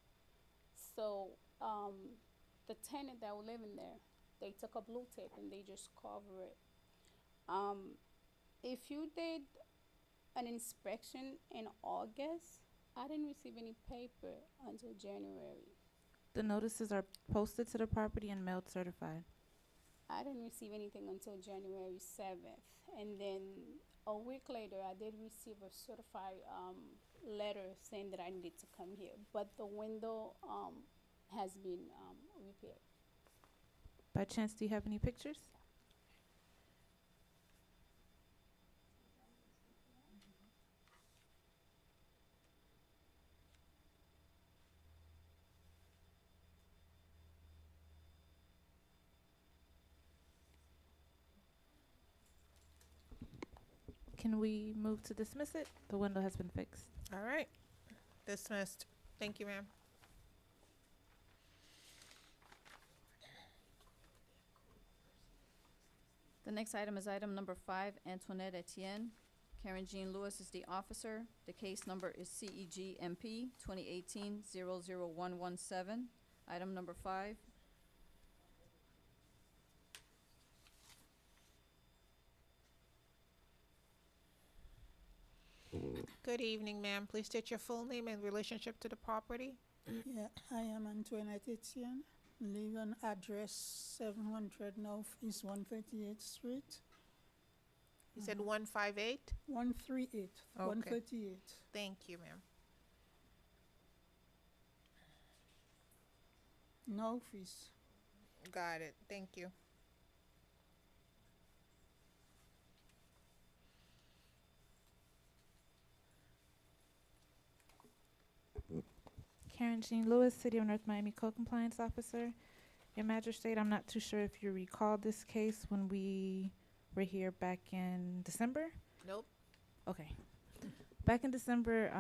Speaker 18: So the tenant that was living there, they took a blue tape and they just cover it. If you did an inspection in August, I didn't receive any paper until January.
Speaker 12: The notices are posted to the property and mailed certified.
Speaker 18: I didn't receive anything until January 7th. And then a week later, I did receive a certified letter saying that I needed to come here. But the window has been repaired.
Speaker 12: By chance, do you have any pictures? Can we move to dismiss it? The window has been fixed.
Speaker 1: All right. Dismissed. Thank you, ma'am.
Speaker 2: The next item is item number 5, Antoinette Etienne. Karen Jean Lewis is the officer. The case number is CEG MP 2018-00117. Item number 5.
Speaker 1: Good evening, ma'am. Please state your full name and relationship to the property.
Speaker 19: Yeah, I am Antoinette Etienne, live on address 700 North East 138th Street.
Speaker 1: You said 158?
Speaker 19: 138,
Speaker 1: Okay.
Speaker 19: 138.
Speaker 1: Thank you, ma'am.
Speaker 19: North East.
Speaker 1: Got it. Thank you.
Speaker 12: Karen Jean Lewis, City of North Miami Co-Compliance Officer. Your Magistrate, I'm not too sure if you recall this case when we were here back in December.
Speaker 1: Nope.
Speaker 12: Okay. Back in December,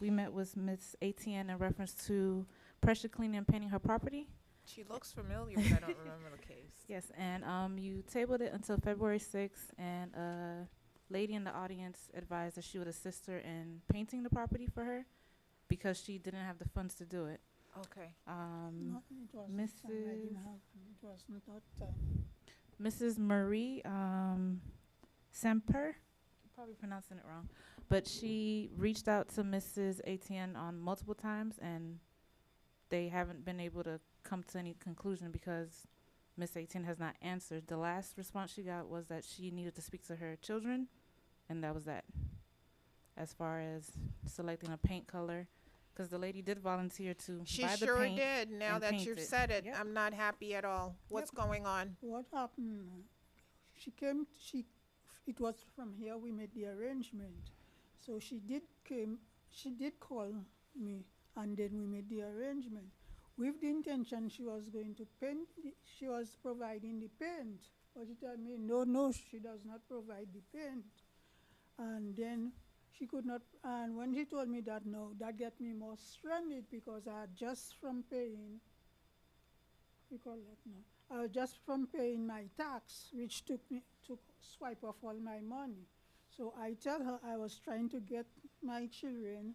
Speaker 12: we met with Ms. ATN in reference to pressure cleaning and painting her property.
Speaker 1: She looks familiar, but I don't remember the case.
Speaker 12: Yes, and you tabled it until February 6th, and a lady in the audience advised that she would assist her in painting the property for her because she didn't have the funds to do it.
Speaker 1: Okay.
Speaker 19: No, it wasn't time. I didn't have, it was not that time.
Speaker 12: Mrs. Marie Semper, probably pronouncing it wrong, but she reached out to Mrs. ATN on multiple times, and they haven't been able to come to any conclusion because Miss ATN has not answered. The last response she got was that she needed to speak to her children, and that was that. As far as selecting a paint color, because the lady did volunteer to
Speaker 1: She
Speaker 12: buy the
Speaker 1: sure
Speaker 12: paint
Speaker 1: did. Now
Speaker 12: and
Speaker 1: that
Speaker 12: paint
Speaker 1: you've
Speaker 12: it.
Speaker 1: said it,
Speaker 12: Yep.
Speaker 1: I'm not happy at all. What's going on?
Speaker 19: What happened? She came, it was from here we made the arrangement. So she did call me, and then we made the arrangement. With the intention she was going to paint, she was providing the paint. But she told me, no, she does not provide the paint. And then she could not, and when she told me that, no, that got me more stranded because I had just from paying, we call that now, I was just from paying my tax, which took swipe off all my money. So I tell her I was trying to get my children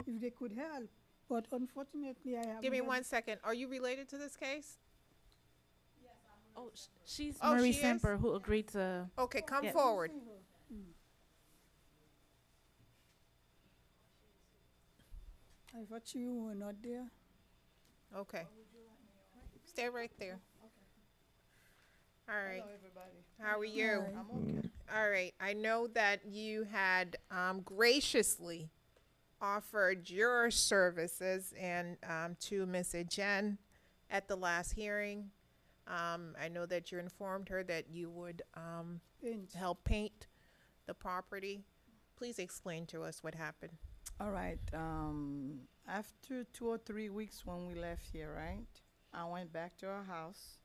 Speaker 19: if they could help. But unfortunately, I have.
Speaker 1: Give me 1 second. Are you related to this case?
Speaker 12: Oh, she's
Speaker 1: Oh,
Speaker 12: Marie
Speaker 1: she is?
Speaker 12: Semper, who agreed to.
Speaker 1: Okay, come
Speaker 12: Yes.
Speaker 1: forward.
Speaker 19: I thought you were not there.
Speaker 1: Okay. Stay right there. All right.
Speaker 3: Hello, everybody.
Speaker 1: How are you?
Speaker 3: Hi. I'm okay.
Speaker 1: All right. I know that you had graciously offered your services and to Ms. Jen at the last hearing. I know that you informed her that you would help paint the property. Please explain to us what happened.
Speaker 3: All right. After 2 or 3 weeks when we left here, right, I went back to her house.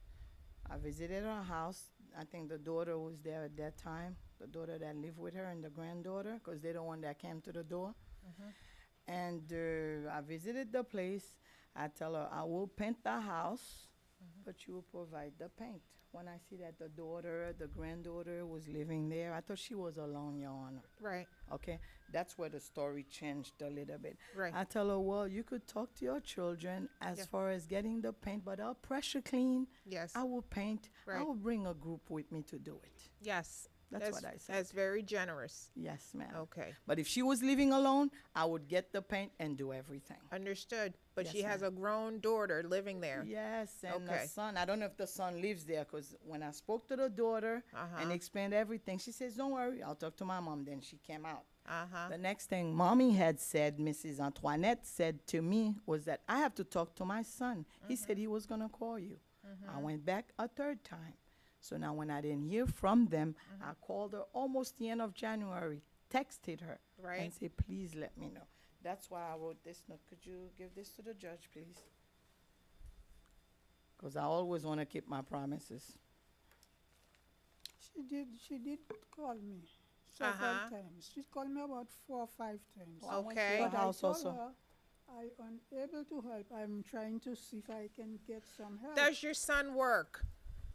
Speaker 3: I visited her house. I think the daughter was there at that time, the daughter that lived with her and the granddaughter, because they're the one that came to the door. And I visited the place. I tell her, I will paint the house, but you will provide the paint. When I see that the daughter, the granddaughter was living there, I thought she was alone, Your Honor.
Speaker 1: Right.
Speaker 3: Okay, that's where the story changed a little bit.
Speaker 1: Right.
Speaker 3: I tell her, well, you could talk to your children as
Speaker 1: Yeah.
Speaker 3: far as getting the paint, but I'll pressure clean.
Speaker 1: Yes.
Speaker 3: I will paint. I
Speaker 1: Right.
Speaker 3: will bring a group with me to do it.
Speaker 1: Yes.
Speaker 3: That's what I said.
Speaker 1: That's very generous.
Speaker 3: Yes, ma'am.
Speaker 1: Okay.
Speaker 3: But if she was living alone, I would get the paint and do everything.
Speaker 1: Understood. But
Speaker 3: Yes,
Speaker 1: she has
Speaker 3: ma'am.
Speaker 1: a grown daughter living there.
Speaker 3: Yes, and
Speaker 1: Okay.
Speaker 3: the son. I don't know if the son lives there, because when I spoke to the daughter and
Speaker 1: Uh-huh.
Speaker 3: explained everything, she says, don't worry, I'll talk to my mom. Then she came out.
Speaker 1: Uh-huh.
Speaker 3: The next thing mommy had said, Mrs. Antoinette said to me, was that I have to talk to my son. He said he was going to call you. I went back a third time. So now when I didn't hear from them, I called her almost the end of January, texted her,
Speaker 1: Right.
Speaker 3: and said, please let me know. That's why I wrote this note. Could you give this to the judge, please? Because I always want to keep my promises.
Speaker 19: She did call me several
Speaker 1: Uh-huh.
Speaker 19: times. She called me about 4 or 5 times.
Speaker 3: Well, I went to
Speaker 1: Okay.
Speaker 3: her
Speaker 19: But I
Speaker 3: house
Speaker 19: told
Speaker 3: also.
Speaker 19: her I unable to help. I'm trying to see if I can get some help.
Speaker 1: Does your son work?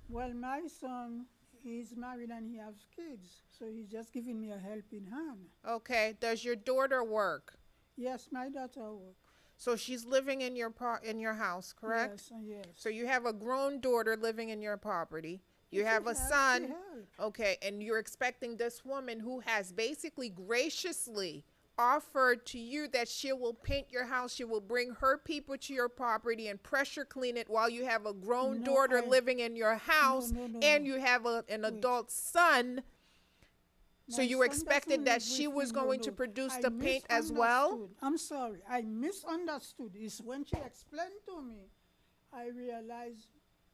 Speaker 19: Well, my son, He's married and he has kids, so he's just giving me a helping hand.
Speaker 1: Okay, does your daughter work?
Speaker 19: Yes, my daughter works.
Speaker 1: So she's living in your house, correct?
Speaker 19: Yes, yes.
Speaker 1: So you have a grown daughter living in your property. You
Speaker 19: She
Speaker 1: have a
Speaker 19: helps, she
Speaker 1: son.
Speaker 19: helps.
Speaker 1: Okay, and you're expecting this woman who has basically graciously offered to you that she will paint your house, she will bring her people to your property and pressure clean it while you have a grown
Speaker 19: No,
Speaker 1: daughter
Speaker 19: I-
Speaker 1: living in your house and you have an adult son. So
Speaker 19: My
Speaker 1: you
Speaker 19: son
Speaker 1: expected
Speaker 19: doesn't
Speaker 1: that
Speaker 19: live
Speaker 1: she
Speaker 19: with
Speaker 1: was
Speaker 19: me, no,
Speaker 1: going to
Speaker 19: no.
Speaker 1: produce
Speaker 19: I
Speaker 1: the paint as well?
Speaker 19: misunderstood. I'm sorry, I misunderstood. It's when she explained to me, I realized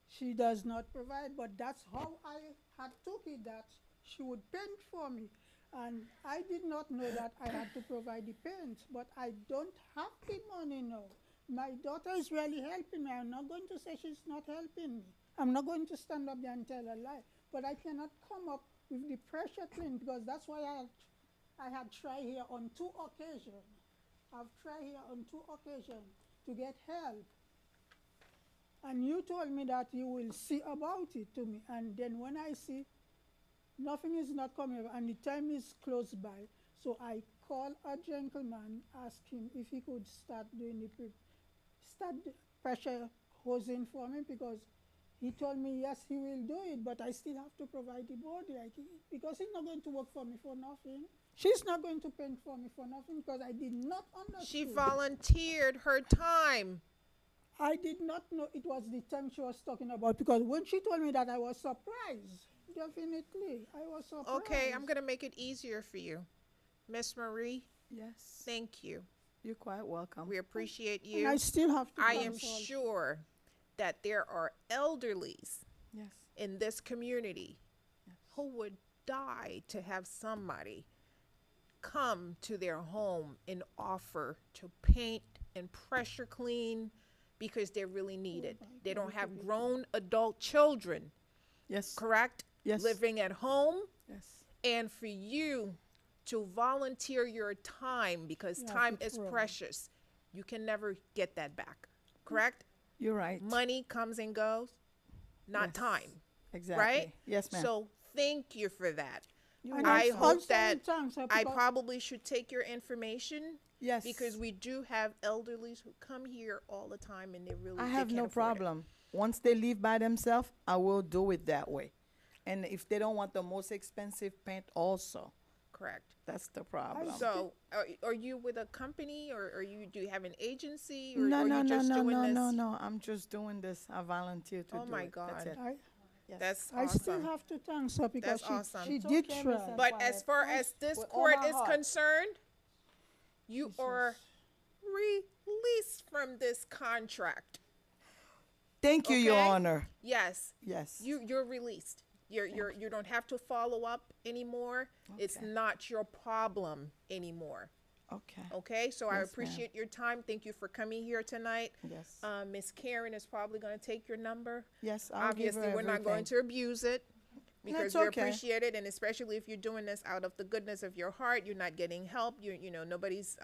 Speaker 19: she does not provide, but that's how I had took it, that she would paint for me. And I did not know that I had to provide the paint, but I don't have the money now. My daughter is really helping me. I'm not going to say she's not helping me. I'm not going to stand up there and tell a lie, but I cannot come up with the pressure clean because that's why I had tried here on 2 occasions. I've tried here on 2 occasions to get help. And you told me that you will see about it to me. And then when I see nothing is not coming and the time is close by, so I call a gentleman, ask him if he could start doing start the pressure hosing for me, because he told me yes, he will do it, but I still have to provide the body because he's not going to work for me for nothing. She's not going to paint for me for nothing because I did not understand.
Speaker 1: She volunteered her time.
Speaker 19: I did not know it was the time she was talking about, because when she told me that, I was surprised. Definitely, I was surprised.
Speaker 1: Okay, I'm going to make it easier for you. Miss Marie,
Speaker 20: Yes,
Speaker 1: thank you.
Speaker 20: you're quite welcome.
Speaker 1: We appreciate
Speaker 19: And
Speaker 1: you.
Speaker 19: I still have to
Speaker 1: I am
Speaker 19: consult.
Speaker 1: sure that there are elderlies
Speaker 20: Yes.
Speaker 1: in this community who would die to have somebody come to their home and offer to paint and pressure clean because they really need it. They don't have grown adult children,
Speaker 20: Yes.
Speaker 1: correct?
Speaker 20: Yes.
Speaker 1: Living at home.
Speaker 20: Yes.
Speaker 1: And for you to volunteer your time, because
Speaker 19: Yeah,
Speaker 1: time
Speaker 19: to
Speaker 1: is
Speaker 19: throw.
Speaker 1: precious, you can never get that back, correct?
Speaker 20: You're right.
Speaker 1: Money comes and goes, not
Speaker 20: Yes.
Speaker 1: time,
Speaker 20: Exactly.
Speaker 1: right?
Speaker 20: Yes, ma'am.
Speaker 1: So thank you for that.
Speaker 19: And
Speaker 1: I
Speaker 19: also
Speaker 1: hope
Speaker 19: in
Speaker 1: that
Speaker 19: terms of
Speaker 1: I
Speaker 19: because-
Speaker 1: probably should take your information
Speaker 20: Yes.
Speaker 1: because we do have elderlies who come here all the time and they really
Speaker 20: I
Speaker 1: they
Speaker 20: have
Speaker 1: can't
Speaker 20: no
Speaker 1: afford it.
Speaker 20: problem. Once they live by themselves, I will do it that way. And if they don't want the most expensive paint also,
Speaker 1: Correct.
Speaker 20: that's the problem.
Speaker 1: So, are you with a company, or do you have an agency, or
Speaker 20: no,
Speaker 1: are
Speaker 20: no,
Speaker 1: you
Speaker 20: no,
Speaker 1: just
Speaker 20: no,
Speaker 1: doing
Speaker 20: no,
Speaker 1: this?
Speaker 20: no, no. I'm just doing this. I volunteer to
Speaker 1: Oh
Speaker 20: do
Speaker 1: my
Speaker 20: it. That's
Speaker 1: God.
Speaker 20: it.
Speaker 19: I,
Speaker 1: That's
Speaker 19: I still
Speaker 1: awesome.
Speaker 19: have to thank her because
Speaker 1: That's awesome.
Speaker 19: she
Speaker 1: It's
Speaker 19: did
Speaker 20: okay,
Speaker 19: try.
Speaker 20: Miss
Speaker 1: But as far as this
Speaker 20: With all
Speaker 1: court
Speaker 20: my
Speaker 1: is
Speaker 20: heart.
Speaker 1: concerned, you are released from this contract.
Speaker 20: Thank you, Your
Speaker 1: Okay?
Speaker 20: Honor.
Speaker 1: Yes.
Speaker 20: Yes.
Speaker 1: You're released. You don't have to follow up anymore. It's
Speaker 20: Okay.
Speaker 1: not your problem anymore.
Speaker 20: Okay.
Speaker 1: Okay, so I
Speaker 20: Yes, ma'am.
Speaker 1: appreciate your time. Thank you for coming here tonight.
Speaker 20: Yes.
Speaker 1: Miss Karen is probably going to take your number.
Speaker 20: Yes, I'll give her
Speaker 1: Obviously, we're not going
Speaker 20: everything.
Speaker 1: to abuse it because
Speaker 20: That's
Speaker 1: we
Speaker 20: okay.
Speaker 1: appreciate it, and especially if you're doing this out of the goodness of your heart, you're not getting help. You know, nobody's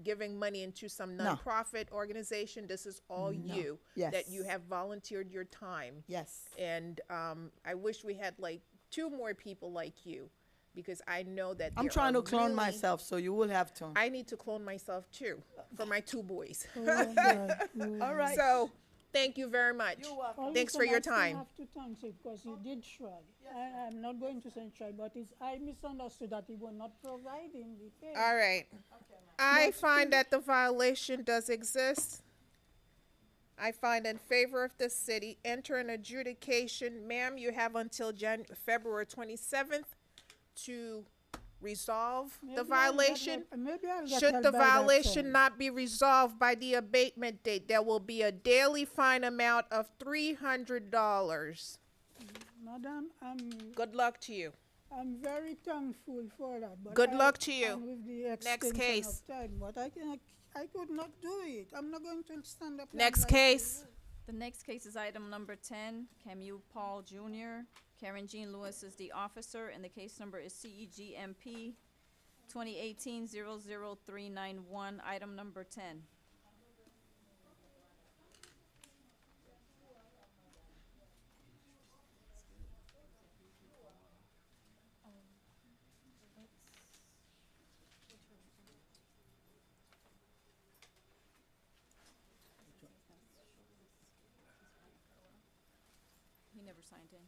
Speaker 1: giving money into some
Speaker 20: No.
Speaker 1: nonprofit organization. This is all
Speaker 20: No.
Speaker 1: you.
Speaker 20: Yes.
Speaker 1: That you have volunteered your time.
Speaker 20: Yes.
Speaker 1: And I wish we had like 2 more people like you, because I know that
Speaker 20: I'm
Speaker 1: there
Speaker 20: trying
Speaker 1: are
Speaker 20: to clone
Speaker 1: really-
Speaker 20: myself, so you will have to.
Speaker 1: I need to clone myself too for my 2 boys.
Speaker 20: All right.
Speaker 1: So, thank you very much.
Speaker 20: You're welcome.
Speaker 19: Well,
Speaker 1: Thanks
Speaker 19: listen,
Speaker 1: for your
Speaker 19: I still
Speaker 1: time.
Speaker 19: have to thank you because you did try. I'm not going to say try, but I misunderstood that you were not providing the pay.
Speaker 1: All right. I find that the violation does exist. I find in favor of the city, enter an adjudication. Ma'am, you have until February 27th to resolve
Speaker 19: Maybe
Speaker 1: the
Speaker 19: I'll get
Speaker 1: violation.
Speaker 19: help- maybe I'll get
Speaker 1: Should
Speaker 19: help
Speaker 1: the
Speaker 19: by that
Speaker 1: violation
Speaker 19: time.
Speaker 1: not be resolved by the abatement date, there will be a daily fine amount of $300.
Speaker 19: Madam,
Speaker 1: Good luck to you.
Speaker 19: I'm very thankful for that. But
Speaker 1: Good luck to you.
Speaker 19: and with the
Speaker 1: Next
Speaker 19: extension
Speaker 1: case.
Speaker 19: Of time, but I could not do it. I'm not going to stand up.
Speaker 1: Next
Speaker 19: like
Speaker 1: case.
Speaker 2: The next case is item number 10, Camus Paul Jr. Karen Jean Lewis is the officer, and the case number is CEGMP 2018-00391, item number 10. signed in.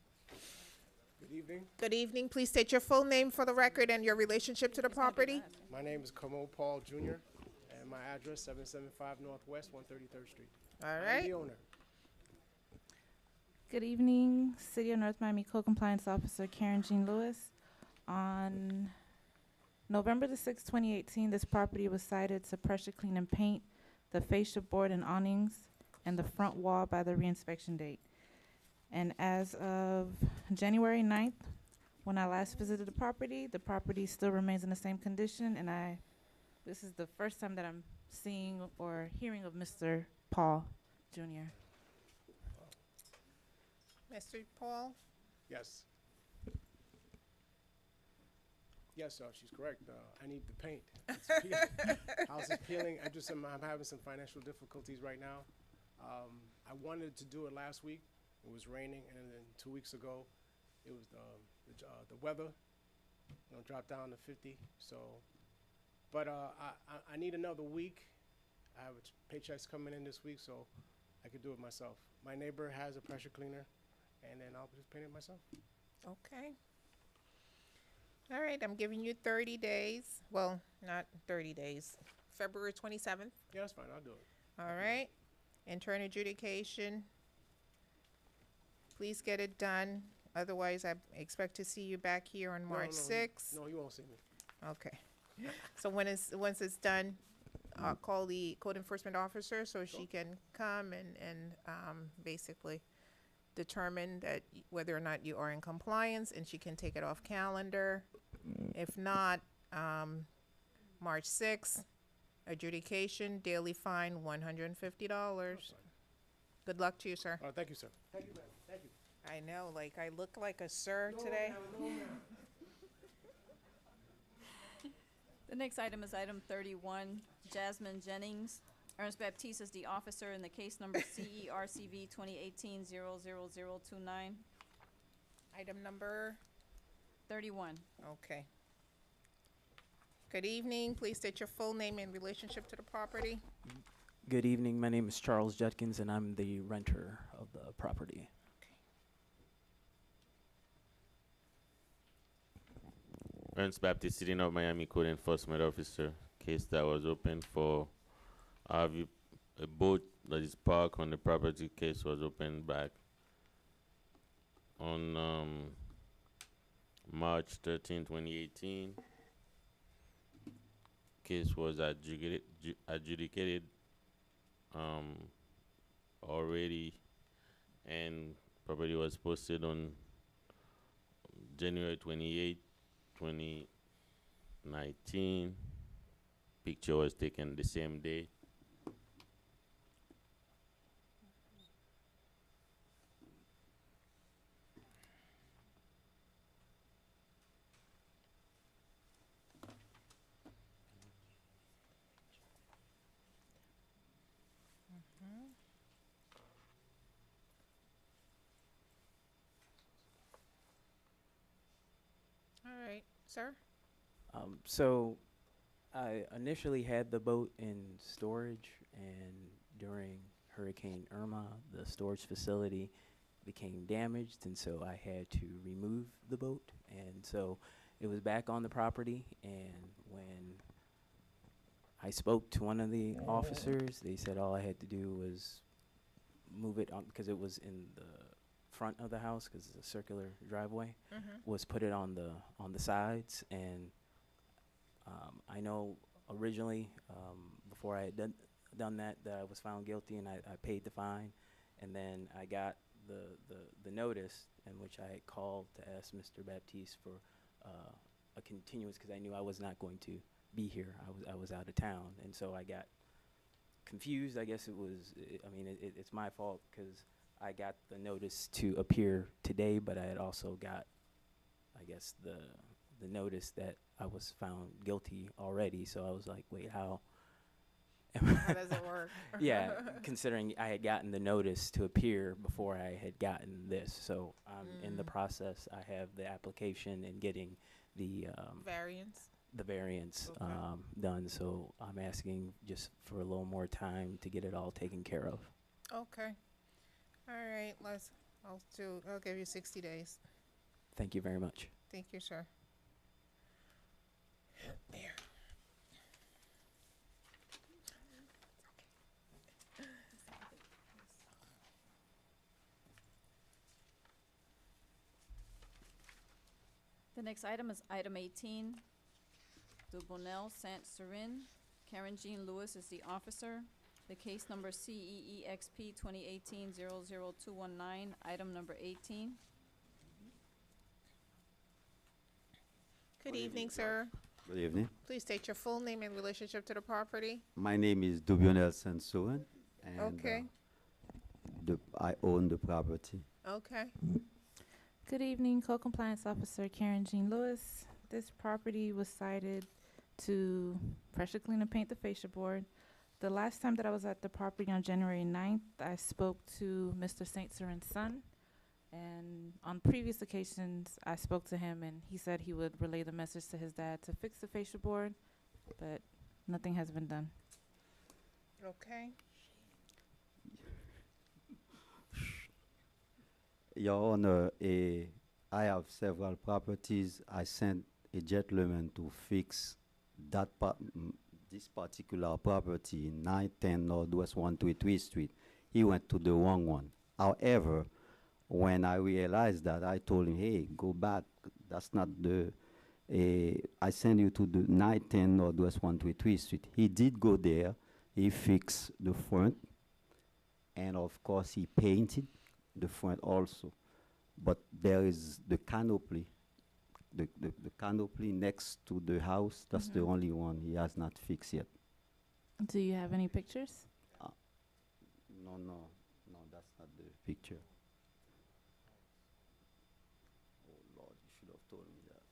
Speaker 21: Good evening.
Speaker 1: Good evening. Please state your full name for the record and your relationship to the property.
Speaker 21: My name is Kamo Paul Jr., and my address 775 Northwest 133rd Street.
Speaker 1: All
Speaker 21: I'm
Speaker 1: right.
Speaker 21: the owner.
Speaker 12: Good evening, City of North Miami Co-Compliance Officer Karen Jean Lewis. On November the 6th, 2018, this property was cited to pressure clean and paint the fascia board and awnings and the front wall by the reinspection date. And as of January 9th, when I last visited the property still remains in the same condition, and this is the first time that I'm seeing or hearing of Mr. Paul Jr.
Speaker 1: Mr. Paul?
Speaker 21: Yes. Yes, she's correct. I need the paint. It's peeling. House is peeling. I'm having some financial difficulties right now. I wanted to do it last week. It was raining, and then 2 weeks ago, it was the weather, dropped down to 50. So, but I need another week. I have paychecks coming in this week, so I could do it myself. My neighbor has a pressure cleaner, and then I'll just paint it myself.
Speaker 1: Okay. All right, I'm giving you 30 days. Well, not 30 days. February 27th.
Speaker 21: Yeah, that's fine. I'll do it.
Speaker 1: All right. Intern adjudication. Please get it done. Otherwise, I expect to see you back here on March 6th.
Speaker 21: No, you won't see me.
Speaker 1: Okay. So once it's done, call the code enforcement officer so she can come and basically determine that whether or not you are in compliance, and she can take it off calendar. If not, March 6th, adjudication, daily fine, $150. Good luck to you, sir.
Speaker 21: Thank you, sir. Thank you, ma'am. Thank you.
Speaker 1: I know, like I look like a sir today.
Speaker 21: No, ma'am.
Speaker 2: The next item is item 31, Jasmine Jennings. Ernest Baptiste is the officer in the case number CERCV 2018-00029.
Speaker 1: Item number
Speaker 2: 31.
Speaker 1: Okay. Good evening. Please state your full name and relationship to the property.
Speaker 22: Good evening. My name is Charles Judkins, and I'm the renter of the property.
Speaker 8: Ernest Baptiste, City of Miami Code Enforcement Officer. Case that was open for a boat that is parked on the property. Case was opened back on March 13, 2018. Case was adjudicated already, and property was posted on January 28, 2019. Picture was taken the same day.
Speaker 1: All right, sir.
Speaker 22: So I initially had the boat in storage, and during Hurricane Irma, the storage facility became damaged, and so I had to remove the boat. And so it was back on the property, and when I spoke to one of the officers, they said all I had to do was move it on, because it was in the front of the house, because it's a circular driveway, was put it on the sides. And I know originally, before I had done that I was found guilty, and I paid the fine. And then I got the notice in which I had called to ask Mr. Baptiste for a continuance, because I knew I was not going to be here. I was out of town, and so I got confused. I guess it's my fault, because I got the notice to appear today, but I had also got, I guess, the notice that I was found guilty already. So I was like, wait, how?
Speaker 1: How does it work?
Speaker 22: Yeah, considering I had gotten the notice to appear before I had gotten this. So in the process, I have the application and getting the
Speaker 1: variance.
Speaker 22: The variance done. So I'm asking just for a little more time to get it all taken care of.
Speaker 1: Okay. All right, let's I'll give you 60 days.
Speaker 22: Thank you very much.
Speaker 1: Thank you, sir. There.
Speaker 2: The next item is item 18. Dubonel Sant Serin. Karen Jean Lewis is the officer. The case number CEEXP 2018-00219, item number 18.
Speaker 1: Good evening, sir.
Speaker 4: Good evening.
Speaker 1: Please state your full name and relationship to the property.
Speaker 4: My name is Dubionel Sansoen, and
Speaker 1: Okay.
Speaker 4: I own the property.
Speaker 1: Okay.
Speaker 12: Good evening, Co-Compliance Officer Karen Jean Lewis. This property was cited to pressure clean and paint the fascia board. The last time that I was at the property on January 9th, I spoke to Mr. St. Cyrin's son. And on previous occasions, I spoke to him and he said he would relay the message to his dad to fix the fascia board, but nothing has been done.
Speaker 1: Okay.
Speaker 4: Your Honor, I have several properties. I sent a gentleman to fix this particular property, 910 Northwest 123 Street. He went to the wrong one. However, when I realized that, I told him, hey, go back. That's not the, I send you to the 910 Northwest 123 Street. He did go there. He fixed the front. And of course, he painted the front also. But there is the canopy, the canopy next to the house. That's the only one he has not fixed yet.
Speaker 12: Do you have any pictures?
Speaker 4: No, that's not the picture. Oh Lord, you should have told me that.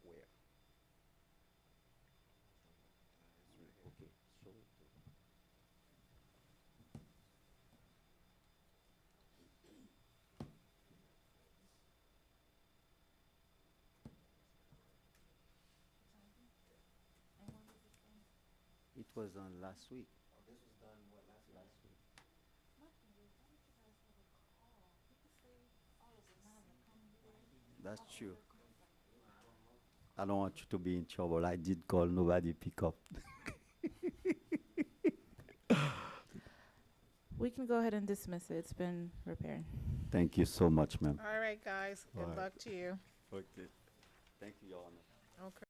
Speaker 4: Where? Okay, show it to me. It was on last week. This was done last week. That's true. I don't want you to be in trouble. I did call, nobody pick up.
Speaker 12: We can go ahead and dismiss it. It's been repaired.
Speaker 4: Thank you so much, ma'am.
Speaker 1: All right, guys. Good
Speaker 4: All right.
Speaker 1: luck to you.
Speaker 4: Okay. Thank you, Your Honor.
Speaker 1: Okay.